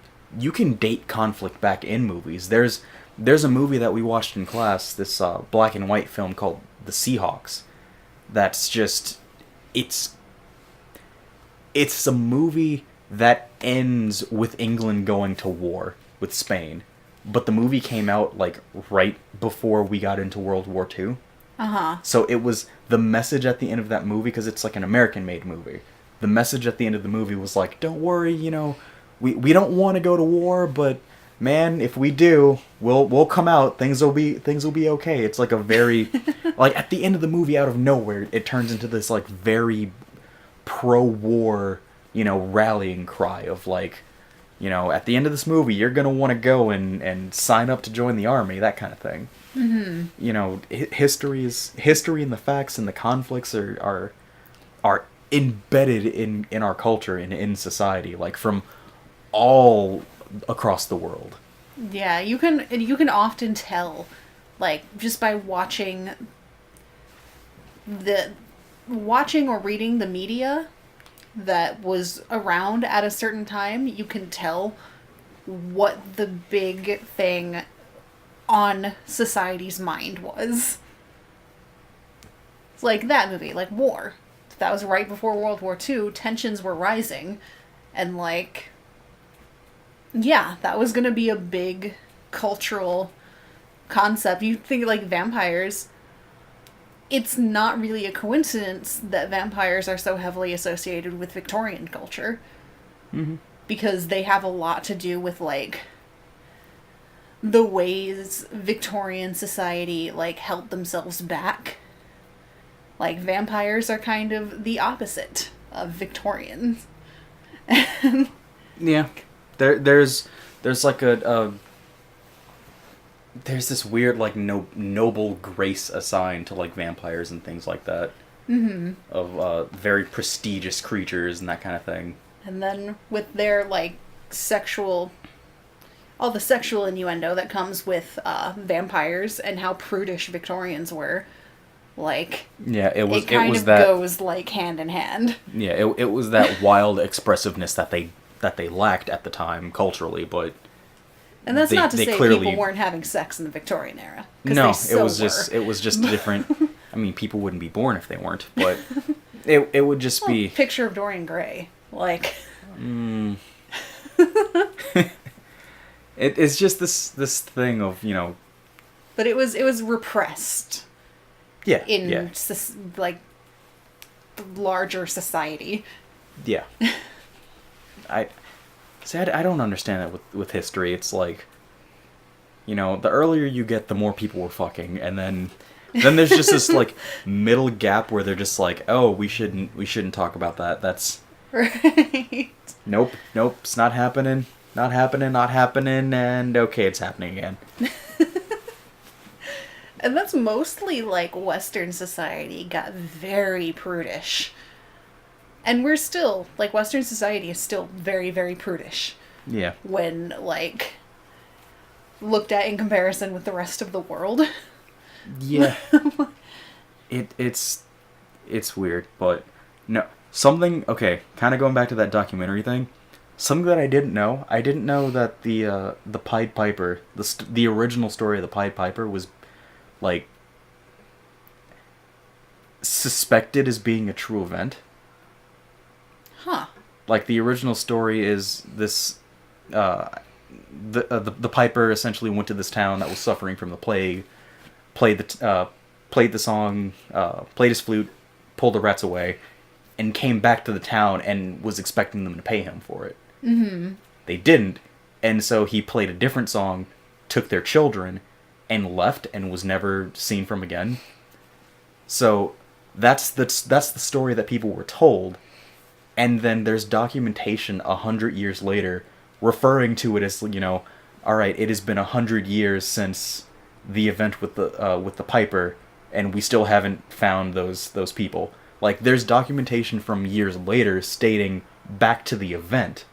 [SPEAKER 2] date conflict back in movies. There's a movie that we watched in class, this black and white film called The Seahawks. That's just, it's a movie that ends with England going to war with Spain. But the movie came out, like, right before we got into World War II.
[SPEAKER 1] Uh-huh.
[SPEAKER 2] So it was the message at the end of that movie, because it's, like, an American-made movie. The message at the end of the movie was like, don't worry, you know, we don't want to go to war, but, man, if we do, we'll come out. Things will be okay. It's, like, a very... like, at the end of the movie, out of nowhere, it turns into this, like, very pro-war, you know, rallying cry of, like... You know, at the end of this movie, you're going to want to go and sign up to join the army, that kind of thing.
[SPEAKER 1] Mm-hmm.
[SPEAKER 2] You know, history and the facts and the conflicts are embedded in our culture and in society, like, from all across the world.
[SPEAKER 1] Yeah, you can often tell, like, just by watching or reading the media that was around at a certain time, you can tell what the big thing on society's mind was. It's like that movie, like war. That was right before World War II. Tensions were rising. And, like, yeah, that was going to be a big cultural concept. You think, like, vampires... It's not really a coincidence that vampires are so heavily associated with Victorian culture.
[SPEAKER 2] Mm-hmm.
[SPEAKER 1] Because they have a lot to do with, like, the ways Victorian society, like, held themselves back. Like, vampires are kind of the opposite of Victorians.
[SPEAKER 2] Yeah. There's like there's this weird, like, noble grace assigned to, like, vampires and things like that.
[SPEAKER 1] Mm-hmm.
[SPEAKER 2] Of very prestigious creatures and that kind of thing.
[SPEAKER 1] And then with their, like, all the sexual innuendo that comes with vampires and how prudish Victorians were, like,
[SPEAKER 2] yeah, it
[SPEAKER 1] kind
[SPEAKER 2] was
[SPEAKER 1] of
[SPEAKER 2] that
[SPEAKER 1] goes, like, hand in hand.
[SPEAKER 2] Yeah, it was that wild expressiveness that they lacked at the time culturally, but.
[SPEAKER 1] And that's not to say
[SPEAKER 2] clearly...
[SPEAKER 1] people weren't having sex in the Victorian era.
[SPEAKER 2] No, it was just different. I mean, people wouldn't be born if they weren't, but it would just be...
[SPEAKER 1] Picture of Dorian Gray. Like...
[SPEAKER 2] It's just this thing of, you know...
[SPEAKER 1] But it was repressed.
[SPEAKER 2] Yeah,
[SPEAKER 1] in, like, larger society.
[SPEAKER 2] Yeah. I don't understand that with history. It's like, you know, the earlier you get, the more people were fucking, and then there's just this, like, middle gap where they're just like, oh, we shouldn't talk about that. That's
[SPEAKER 1] right.
[SPEAKER 2] Nope, it's not happening, and okay, it's happening again.
[SPEAKER 1] And that's mostly, like, Western society got very prudish. And we're still, like, Western society is still very, very prudish.
[SPEAKER 2] Yeah.
[SPEAKER 1] When, like, looked at in comparison with the rest of the world.
[SPEAKER 2] Yeah. It's weird, but no. Something, okay, kind of going back to that documentary thing, something that I didn't know that the Pied Piper, the original story of the Pied Piper was, like, suspected as being a true event.
[SPEAKER 1] Huh.
[SPEAKER 2] Like, the original story is this, the Piper essentially went to this town that was suffering from the plague, played the song, played his flute, pulled the rats away, and came back to the town and was expecting them to pay him for it.
[SPEAKER 1] Mm-hmm.
[SPEAKER 2] They didn't, and so he played a different song, took their children, and left, and was never seen from again. So that's the story that people were told. And then there's documentation 100 years later referring to it as, you know, all right, it has been 100 years since the event with the Piper. and we still haven't found those people. Like, there's documentation from years later stating back to the event,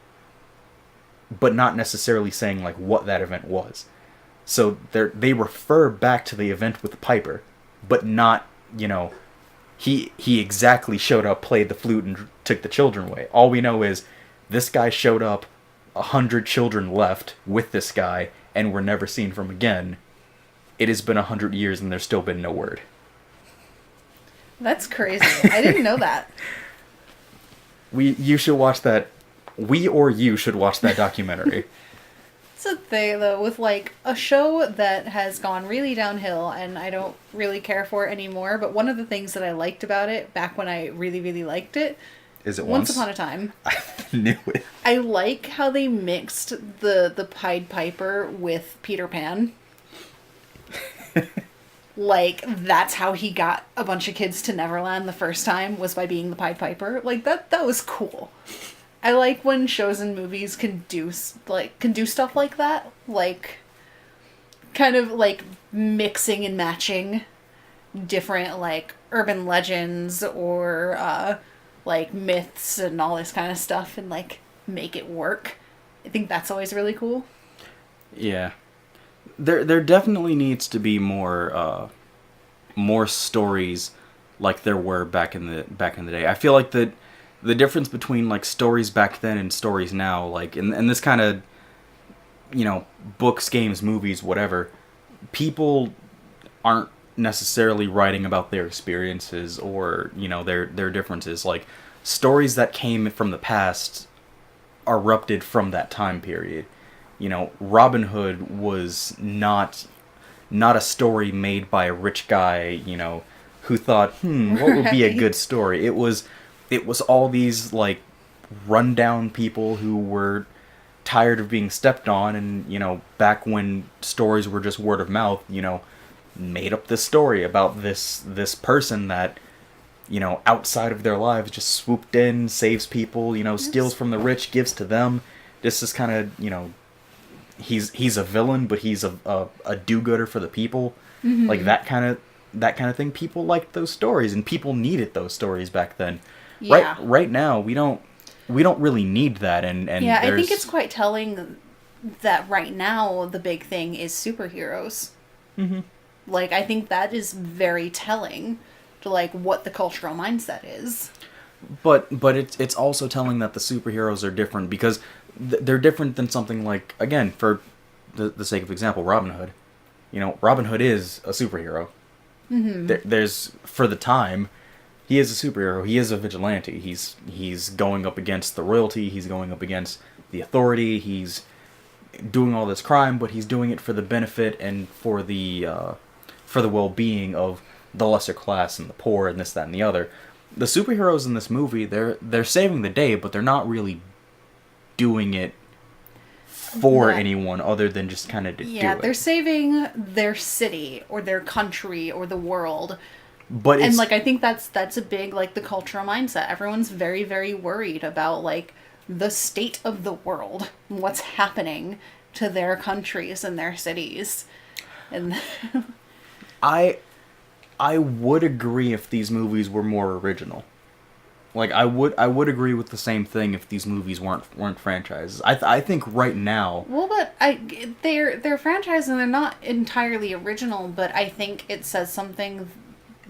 [SPEAKER 2] but not necessarily saying, like, what that event was. So they refer back to the event with Piper, but not, you know, he exactly showed up, played the flute, and took the children away. All we know is this guy showed up, 100 children left with this guy, and were never seen from again. It has been 100 years, and there's still been no word.
[SPEAKER 1] That's crazy. I didn't know that.
[SPEAKER 2] You should watch that. You should watch that documentary.
[SPEAKER 1] It's a thing, though, with, like, a show that has gone really downhill, and I don't really care for it anymore, but one of the things that I liked about it, back when I really, really liked it,
[SPEAKER 2] is it
[SPEAKER 1] Once Upon a Time.
[SPEAKER 2] I knew it.
[SPEAKER 1] I like how they mixed the Pied Piper with Peter Pan. Like, that's how he got a bunch of kids to Neverland the first time, was by being the Pied Piper. Like, that was cool. I like when shows and movies can do stuff like that. Like, kind of, like, mixing and matching different, like, urban legends or, like, myths and all this kind of stuff and, like, make it work. I think that's always really cool.
[SPEAKER 2] Yeah. There definitely needs to be more stories like there were back in the day. I feel like the difference between, like, stories back then and stories now, like, and this kind of, you know, books, games, movies, whatever, people aren't necessarily writing about their experiences or, you know, their differences. Like, stories that came from the past erupted from that time period. You know, Robin Hood was not a story made by a rich guy, you know, who thought, what would be a good story? It was all these, like, rundown people who were tired of being stepped on, and, you know, back when stories were just word of mouth, you know, made up this story about this person that, you know, outside of their lives just swooped in, saves people, you know, steals from the rich, gives to them. This is kind of, you know, he's a villain, but he's a do-gooder for the people. Mm-hmm. Like, that kind of thing. People liked those stories, and people needed those stories back then. Yeah. Right now, we don't really need that, and
[SPEAKER 1] yeah, I think it's quite telling that right now the big thing is superheroes. Mm-hmm. Like, I think that is very telling to, like, what the cultural mindset is.
[SPEAKER 2] But it's also telling that the superheroes are different, because they're different than something like, again, for the sake of example, Robin Hood. You know, Robin Hood is a superhero. Mm-hmm. There's, for the time, he is a superhero. He is a vigilante. He's going up against the royalty. He's going up against the authority. He's doing all this crime, but he's doing it for the benefit and for the well-being of the lesser class and the poor and this, that, and the other. The superheroes in this movie, they're saving the day, but they're not really doing it for anyone other than just kind of to do it.
[SPEAKER 1] Yeah, they're saving their city or their country or the world.
[SPEAKER 2] But
[SPEAKER 1] and, like, I think that's a big, like, the cultural mindset. Everyone's very, very worried about, like, the state of the world, what's happening to their countries and their cities. And
[SPEAKER 2] I would agree if these movies were more original. Like, I would agree with the same thing if these movies weren't franchises. I think right now.
[SPEAKER 1] Well, but they're franchises and they're not entirely original. But I think it says something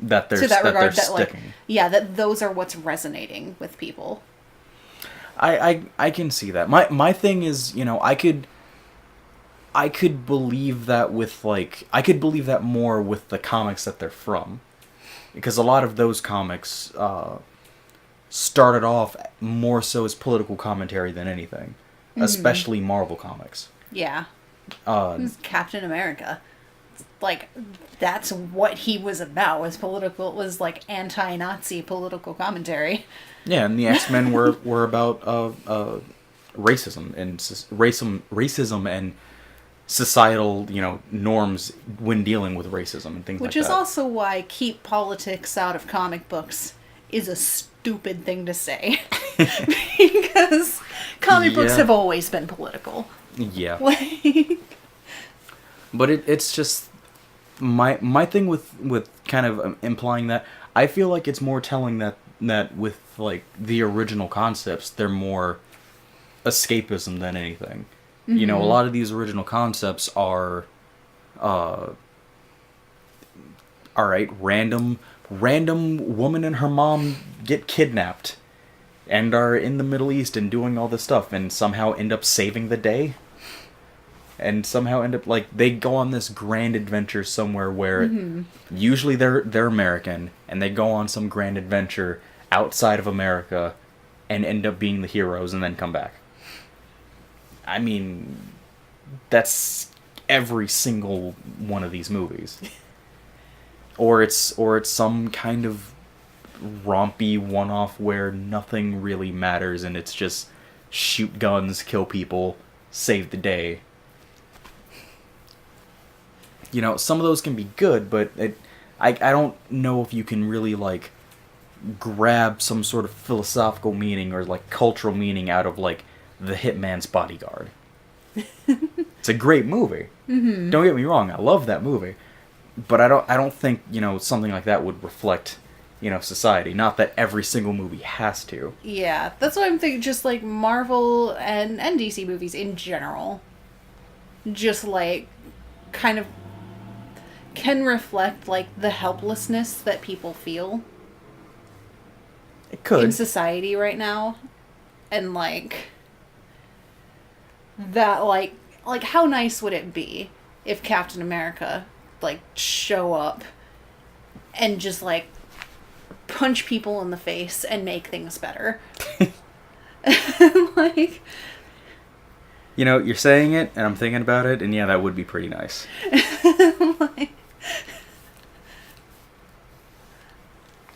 [SPEAKER 2] that to that regard that, like,
[SPEAKER 1] that those are what's resonating with people.
[SPEAKER 2] I can see that. My thing is, you know, I could believe that with, like, I could believe that more with the comics that they're from, because a lot of those comics started off more so as political commentary than anything, especially Marvel comics.
[SPEAKER 1] Yeah. Captain America. Like, that's what he was about, was political, was, like, anti-Nazi political commentary.
[SPEAKER 2] Yeah, and the X-Men were about racism and societal, you know, norms when dealing with racism and things like that.
[SPEAKER 1] Which is also why keep politics out of comic books is a stupid thing to say. Because comic books have always been political.
[SPEAKER 2] Yeah.
[SPEAKER 1] Like,
[SPEAKER 2] but it's just, my thing with kind of implying that, I feel like it's more telling that with like the original concepts, they're more escapism than anything. Mm-hmm. You know, a lot of these original concepts are, all right, random woman and her mom get kidnapped and are in the Middle East and doing all this stuff and somehow end up saving the day. And somehow end up, like, they go on this grand adventure somewhere where usually they're American, and they go on some grand adventure outside of America and end up being the heroes and then come back. I mean, that's every single one of these movies. Or it's some kind of rompy one-off where nothing really matters and it's just shoot guns, kill people, save the day. You know, some of those can be good, but I don't know if you can really, like, grab some sort of philosophical meaning or, like, cultural meaning out of, like, The Hitman's Bodyguard. It's a great movie. Mm-hmm. Don't get me wrong, I love that movie. But I don't think, you know, something like that would reflect, you know, society. Not that every single movie has to.
[SPEAKER 1] Yeah, that's what I'm thinking, just, like, Marvel and DC movies in general. Just, like, kind of can reflect, like, the helplessness that people feel.
[SPEAKER 2] It could.
[SPEAKER 1] In society right now. And, like, that, like, how nice would it be if Captain America, like, show up and just, like, punch people in the face and make things better? Like...
[SPEAKER 2] You know, you're saying it, and I'm thinking about it, and yeah, that would be pretty nice.
[SPEAKER 1] Like...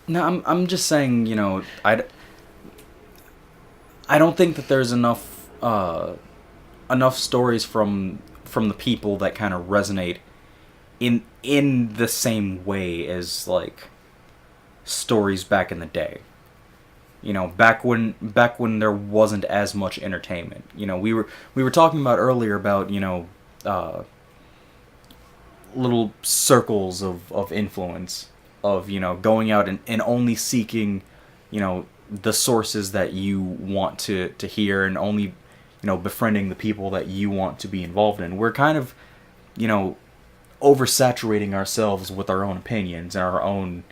[SPEAKER 2] No, I'm just saying, you know, I don't think that there's enough stories from the people that kind of resonate in the same way as, like, stories back in the day. You know, back when there wasn't as much entertainment. You know, we were talking about earlier about, you know, little circles of influence, of, you know, going out and only seeking, you know, the sources that you want to hear, and only, you know, befriending the people that you want to be involved in. We're kind of, you know, oversaturating ourselves with our own opinions and our own,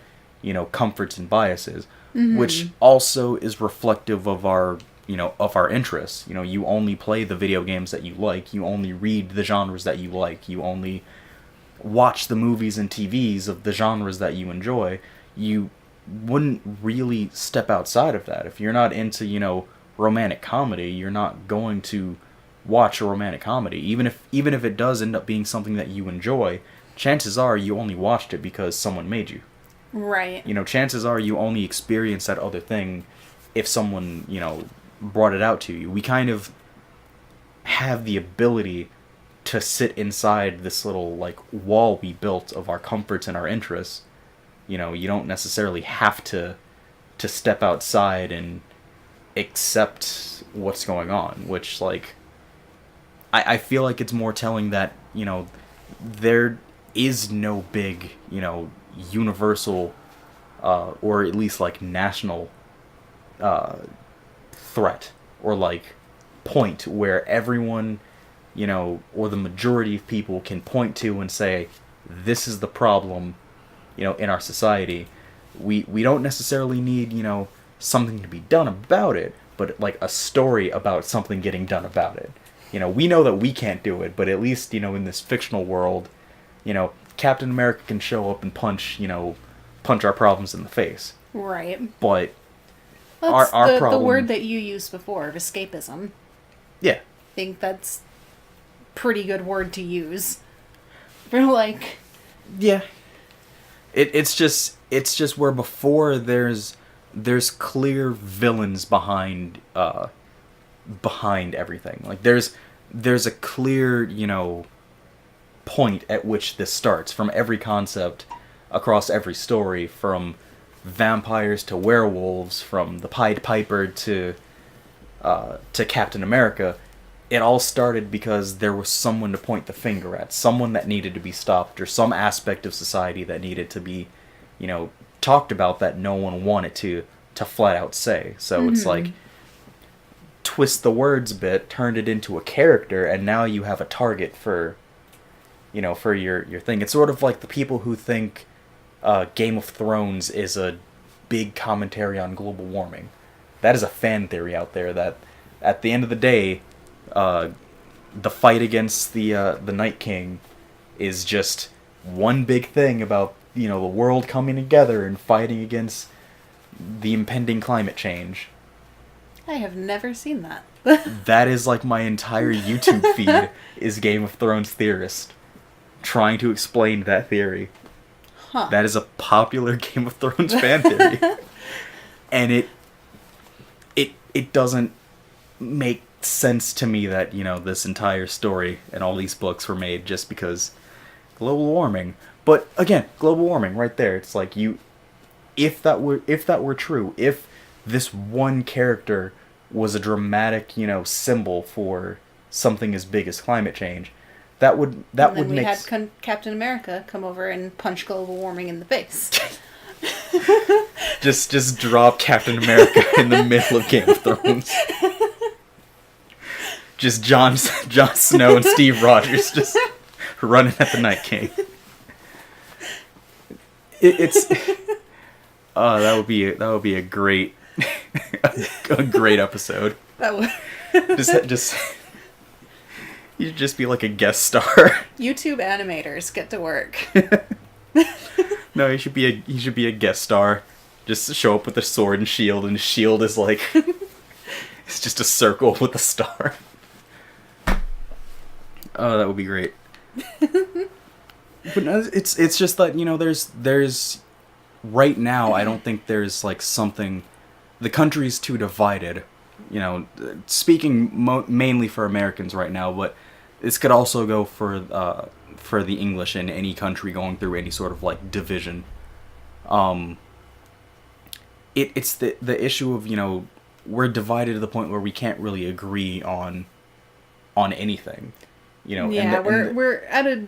[SPEAKER 2] you know, comforts and biases, which also is reflective of our, you know, of our interests. You know, you only play the video games that you like, you only read the genres that you like, you only watch the movies and TVs of the genres that you enjoy. You wouldn't really step outside of that. If you're not into, you know, romantic comedy, you're not going to watch a romantic comedy. Even if it does end up being something that you enjoy, chances are you only watched it because someone made you.
[SPEAKER 1] Right.
[SPEAKER 2] You know, chances are you only experienced that other thing if someone, you know, brought it out to you. We kind of have the ability to sit inside this little, like, wall we built of our comforts and our interests. You know, you don't necessarily have to step outside and accept what's going on, which, like, I feel like it's more telling that, you know, there is no big, you know, universal, or at least, like, national threat, or, like, point where everyone, you know, or the majority of people can point to and say, this is the problem, you know, in our society. We don't necessarily need, you know, something to be done about it, but, like, a story about something getting done about it. You know, we know that we can't do it, but at least, you know, in this fictional world, you know, Captain America can show up and punch our problems in the face.
[SPEAKER 1] Right.
[SPEAKER 2] But
[SPEAKER 1] that's
[SPEAKER 2] our problem...
[SPEAKER 1] the word that you used before, of escapism.
[SPEAKER 2] Yeah.
[SPEAKER 1] I think that's pretty good word to use. For, like...
[SPEAKER 2] Yeah. It's just where before there's clear villains behind everything. Like, there's a clear, you know, point at which this starts, from every concept across every story, from vampires to werewolves, from the Pied Piper to Captain America. it all started because there was someone to point the finger at, someone that needed to be stopped, or some aspect of society that needed to be, talked about that no one wanted to flat out say. So it's like, twist the words a bit, turned it into a character, and now you have a target for, for your thing. It's sort of like the people who think Game of Thrones is a big commentary on global warming. That is a fan theory out there that, at the end of the day, the fight against the Night King is just one big thing about, the world coming together and fighting against the impending climate change.
[SPEAKER 1] I have never seen that.
[SPEAKER 2] That is like my entire YouTube feed is Game of Thrones theorist trying to explain that theory.
[SPEAKER 1] Huh.
[SPEAKER 2] That is a popular Game of Thrones fan theory. And it doesn't make sense to me that, this entire story and all these books were made just because global warming. But again, global warming right there. It's like if that were true, if this one character was a dramatic, symbol for something as big as climate change, that would make.
[SPEAKER 1] We had Captain America come over and punch global warming in the face.
[SPEAKER 2] just drop Captain America in the middle of Game of Thrones. Just Jon Snow and Steve Rogers just running at the Night King. That would be a great a great episode.
[SPEAKER 1] That would
[SPEAKER 2] just you'd just be like a guest star.
[SPEAKER 1] YouTube animators get to work.
[SPEAKER 2] No, he should be a guest star. Just show up with a sword and his shield is like it's just a circle with a star. Oh, that would be great. But no, it's just that there's right now I don't think there's like something. The country's too divided. Speaking mainly for Americans right now, but this could also go for the English in any country going through any sort of like division. It's the issue of we're divided to the point where we can't really agree on anything.
[SPEAKER 1] Yeah, we're at a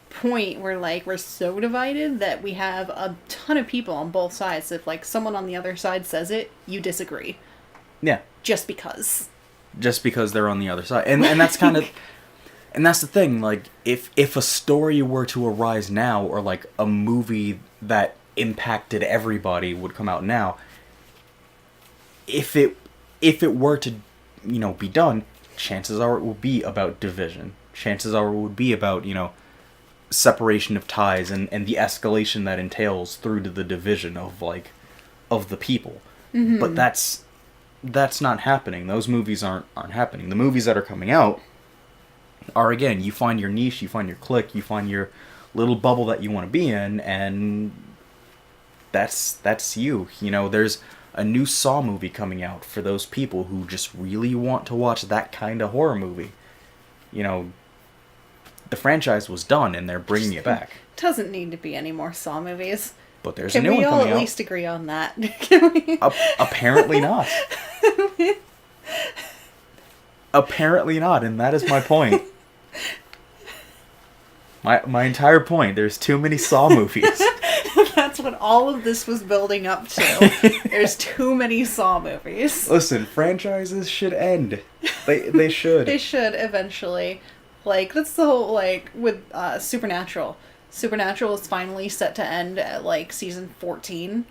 [SPEAKER 1] point where like we're so divided that we have a ton of people on both sides. If like someone on the other side says it, you disagree.
[SPEAKER 2] Yeah.
[SPEAKER 1] Just because
[SPEAKER 2] they're on the other side. And that's kind of and that's the thing, like if a story were to arise now, or like a movie that impacted everybody would come out now, if it were to be done, chances are it will be about division. Chances are it would be about, separation of ties and the escalation that entails through to the division of the people. Mm-hmm. But that's not happening. Those movies aren't happening. The movies that are coming out are, again, you find your niche, you find your clique, you find your little bubble that you want to be in, and that's you. There's a new Saw movie coming out for those people who just really want to watch that kind of horror movie. The franchise was done, and they're bringing it back.
[SPEAKER 1] Doesn't need to be any more Saw movies.
[SPEAKER 2] But there's a new one coming out.
[SPEAKER 1] Can we all at least agree on that? Can we?
[SPEAKER 2] Apparently not. Apparently not, and that is my point. My entire point. There's too many Saw movies.
[SPEAKER 1] That's what all of this was building up to. There's too many Saw movies.
[SPEAKER 2] Listen, franchises should end. They should.
[SPEAKER 1] They should eventually. Like, that's the whole, like, with Supernatural. Supernatural is finally set to end at, like, season 14.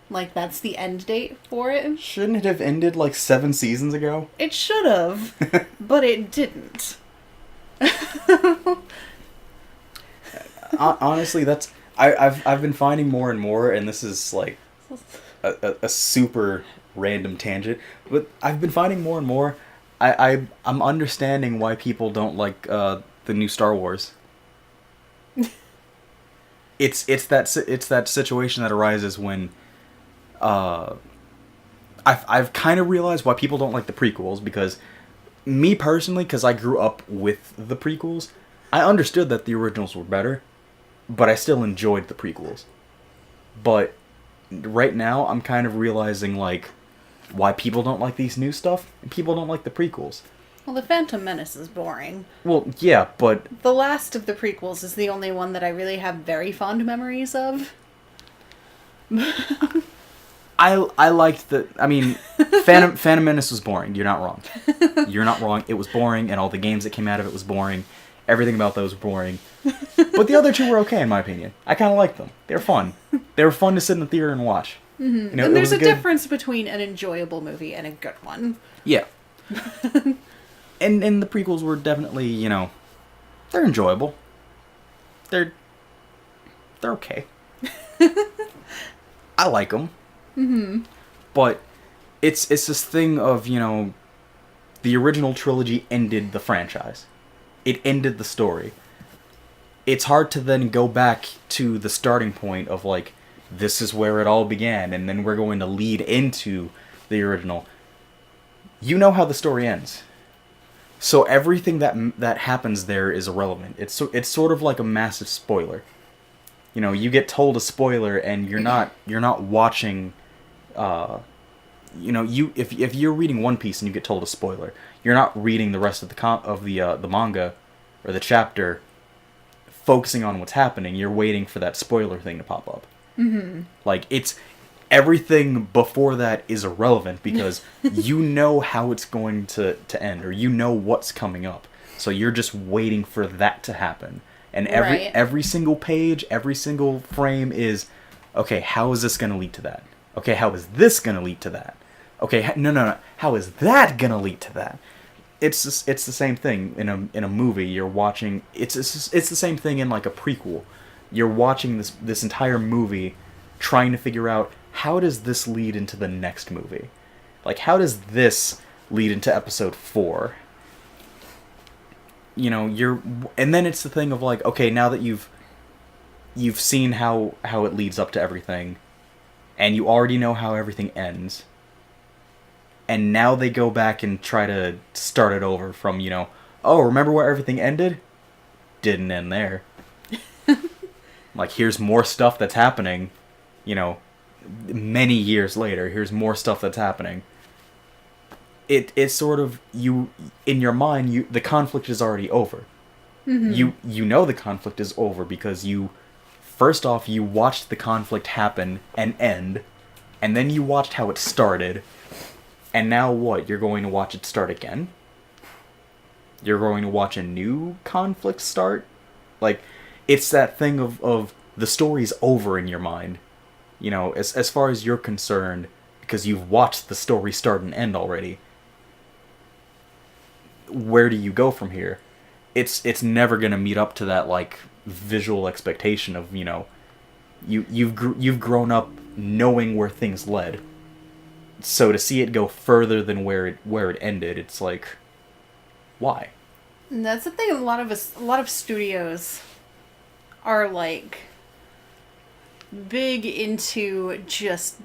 [SPEAKER 1] Like, that's the end date for it.
[SPEAKER 2] Shouldn't it have ended, like, 7 seasons ago?
[SPEAKER 1] It should have, but it didn't.
[SPEAKER 2] Honestly, that's... I've been finding more and more, and this is, like, a super random tangent, but I've been finding more and more... I'm understanding why people don't like the new Star Wars. It's that situation that arises when I've kind of realized why people don't like the prequels, because me personally, because I grew up with the prequels, I understood that the originals were better, but I still enjoyed the prequels. But right now I'm kind of realizing like why people don't like these new stuff, and people don't like the prequels.
[SPEAKER 1] Well, The Phantom Menace is boring.
[SPEAKER 2] Well, yeah, but...
[SPEAKER 1] The last of the prequels is the only one that I really have very fond memories of.
[SPEAKER 2] I liked the... I mean, Phantom Menace was boring. You're not wrong. You're not wrong. It was boring, and all the games that came out of it was boring. Everything about those were boring. But the other two were okay, in my opinion. I kind of liked them. They were fun. They were fun to sit in the theater and watch.
[SPEAKER 1] Mm-hmm. You know, and there's a difference between an enjoyable movie and a good one.
[SPEAKER 2] Yeah. and the prequels were definitely, you know, they're enjoyable. They're okay. I like them.
[SPEAKER 1] Mm-hmm.
[SPEAKER 2] But it's this thing of, you know, the original trilogy ended the franchise. It ended the story. It's hard to then go back to the starting point of, like, this is where it all began, and then we're going to lead into the original. You know how the story ends. So everything that happens there is irrelevant. It's sort of like a massive spoiler. You know, you get told a spoiler, and you're not watching. You know, if you're reading One Piece and you get told a spoiler, you're not reading the rest of the manga or the chapter, focusing on what's happening. You're waiting for that spoiler thing to pop up.
[SPEAKER 1] Mm-hmm.
[SPEAKER 2] Like, it's everything before that is irrelevant because you know how it's going to end, or you know what's coming up. So you're just waiting for that to happen. And every single page, every single frame is, okay, how is this going to lead to that? Okay, how is this going to lead to that? Okay, no. How is that going to lead to that? It's the same thing in a movie. You're watching. It's the same thing in like a prequel. You're watching this entire movie, trying to figure out how does this lead into the next movie. Like, how does this lead into episode 4? You know, and then it's the thing of like, okay, now that you've seen how it leads up to everything, and you already know how everything ends, and now they go back and try to start it over from, you know, oh, remember where everything ended? Didn't end there. Like, here's more stuff that's happening, you know, many years later. Here's more stuff that's happening. It's sort of, you, in your mind, the conflict is already over. Mm-hmm. You know the conflict is over because first off, you watched the conflict happen and end, and then you watched how it started, and now what? You're going to watch it start again? You're going to watch a new conflict start? Like, it's that thing of the story's over in your mind. You know, as far as you're concerned, because you've watched the story start and end already. Where do you go from here? It's never gonna meet up to that, like, visual expectation of, you know, you've grown up knowing where things led. So to see it go further than where it ended, it's like, why?
[SPEAKER 1] And that's the thing. A lot of studios are like big into just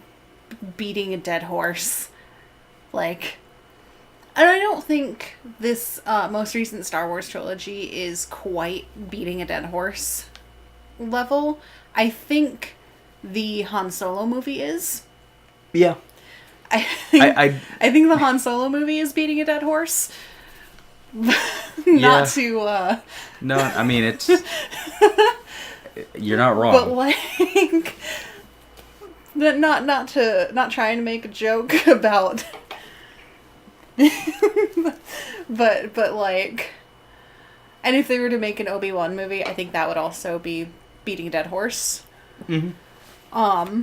[SPEAKER 1] beating a dead horse. Like, and I don't think this most recent Star Wars trilogy is quite beating a dead horse level. I think the Han Solo movie is.
[SPEAKER 2] Yeah.
[SPEAKER 1] I think the Han Solo movie is beating a dead horse. Not to
[SPEAKER 2] No, I mean, it's you're not wrong.
[SPEAKER 1] But like not trying to make a joke about but like, and if they were to make an Obi-Wan movie, I think that would also be beating a dead horse. Mm-hmm.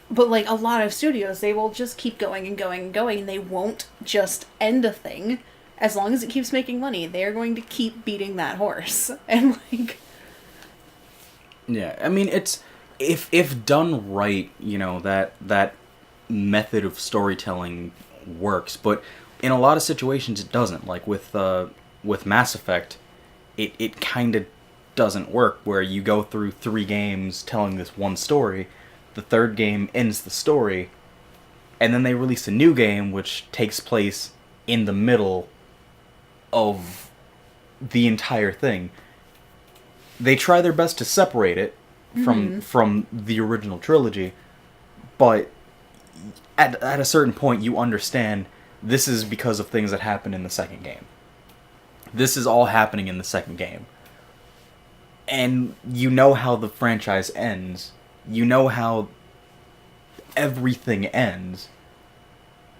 [SPEAKER 1] But like a lot of studios, they will just keep going and going and going, and they won't just end a thing. As long as it keeps making money, they are going to keep beating that horse. And like,
[SPEAKER 2] yeah, I mean, it's if done right, you know, that method of storytelling works, but in a lot of situations it doesn't. Like with Mass Effect, it kind of doesn't work, where you go through 3 games telling this one story, the 3rd game ends the story, and then they release a new game which takes place in the middle of the entire thing. They try their best to separate it from the original trilogy, but at a certain point you understand this is because of things that happen in the second game. This is all happening in the second game. And you know how the franchise ends. You know how everything ends.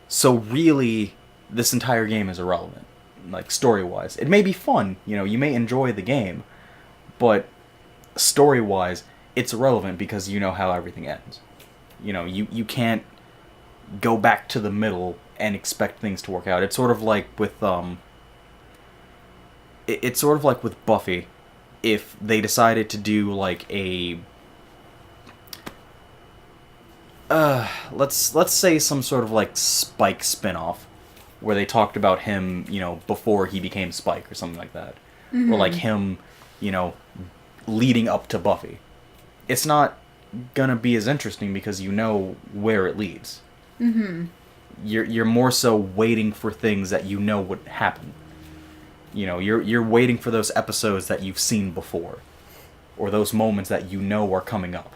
[SPEAKER 2] So really, this entire game is irrelevant. Like, story-wise. It may be fun, you may enjoy the game. But story-wise, it's irrelevant because you know how everything ends. You can't go back to the middle and expect things to work out. It's sort of like with it's sort of like with Buffy, if they decided to do like a let's say some sort of like Spike spin-off where they talked about him, before he became Spike or something like that. Mm-hmm. Or like him, leading up to Buffy. It's not gonna be as interesting because you know where it leads. Mm-hmm. You're more so waiting for things that you know would happen. You're waiting for those episodes that you've seen before, or those moments that you know are coming up.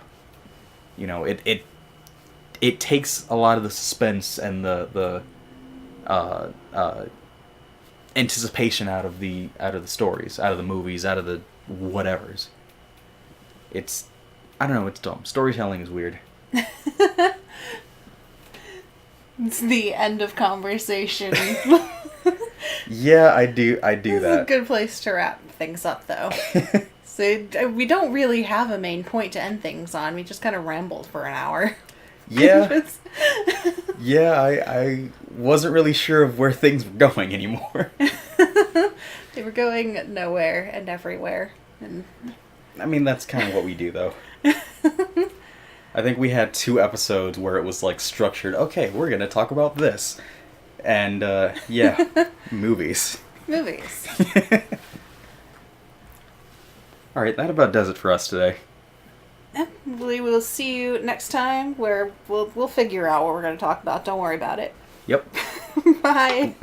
[SPEAKER 2] It takes a lot of the suspense and the anticipation out of the stories, out of the movies, out of the whatevers. I don't know, it's dumb. Storytelling is weird.
[SPEAKER 1] It's the end of conversation.
[SPEAKER 2] Yeah, I do that.
[SPEAKER 1] This is a good place to wrap things up, though. So we don't really have a main point to end things on. We just kind of rambled for an hour.
[SPEAKER 2] Yeah. Yeah, I wasn't really sure of where things were going anymore.
[SPEAKER 1] They were going nowhere and everywhere. And
[SPEAKER 2] I mean, that's kind of what we do, though. I think we had 2 episodes where it was, like, structured. Okay, we're going to talk about this. And, yeah, movies.
[SPEAKER 1] Movies.
[SPEAKER 2] Alright, that about does it for us today.
[SPEAKER 1] We will see you next time, where we'll figure out what we're going to talk about. Don't worry about it.
[SPEAKER 2] Yep.
[SPEAKER 1] Bye.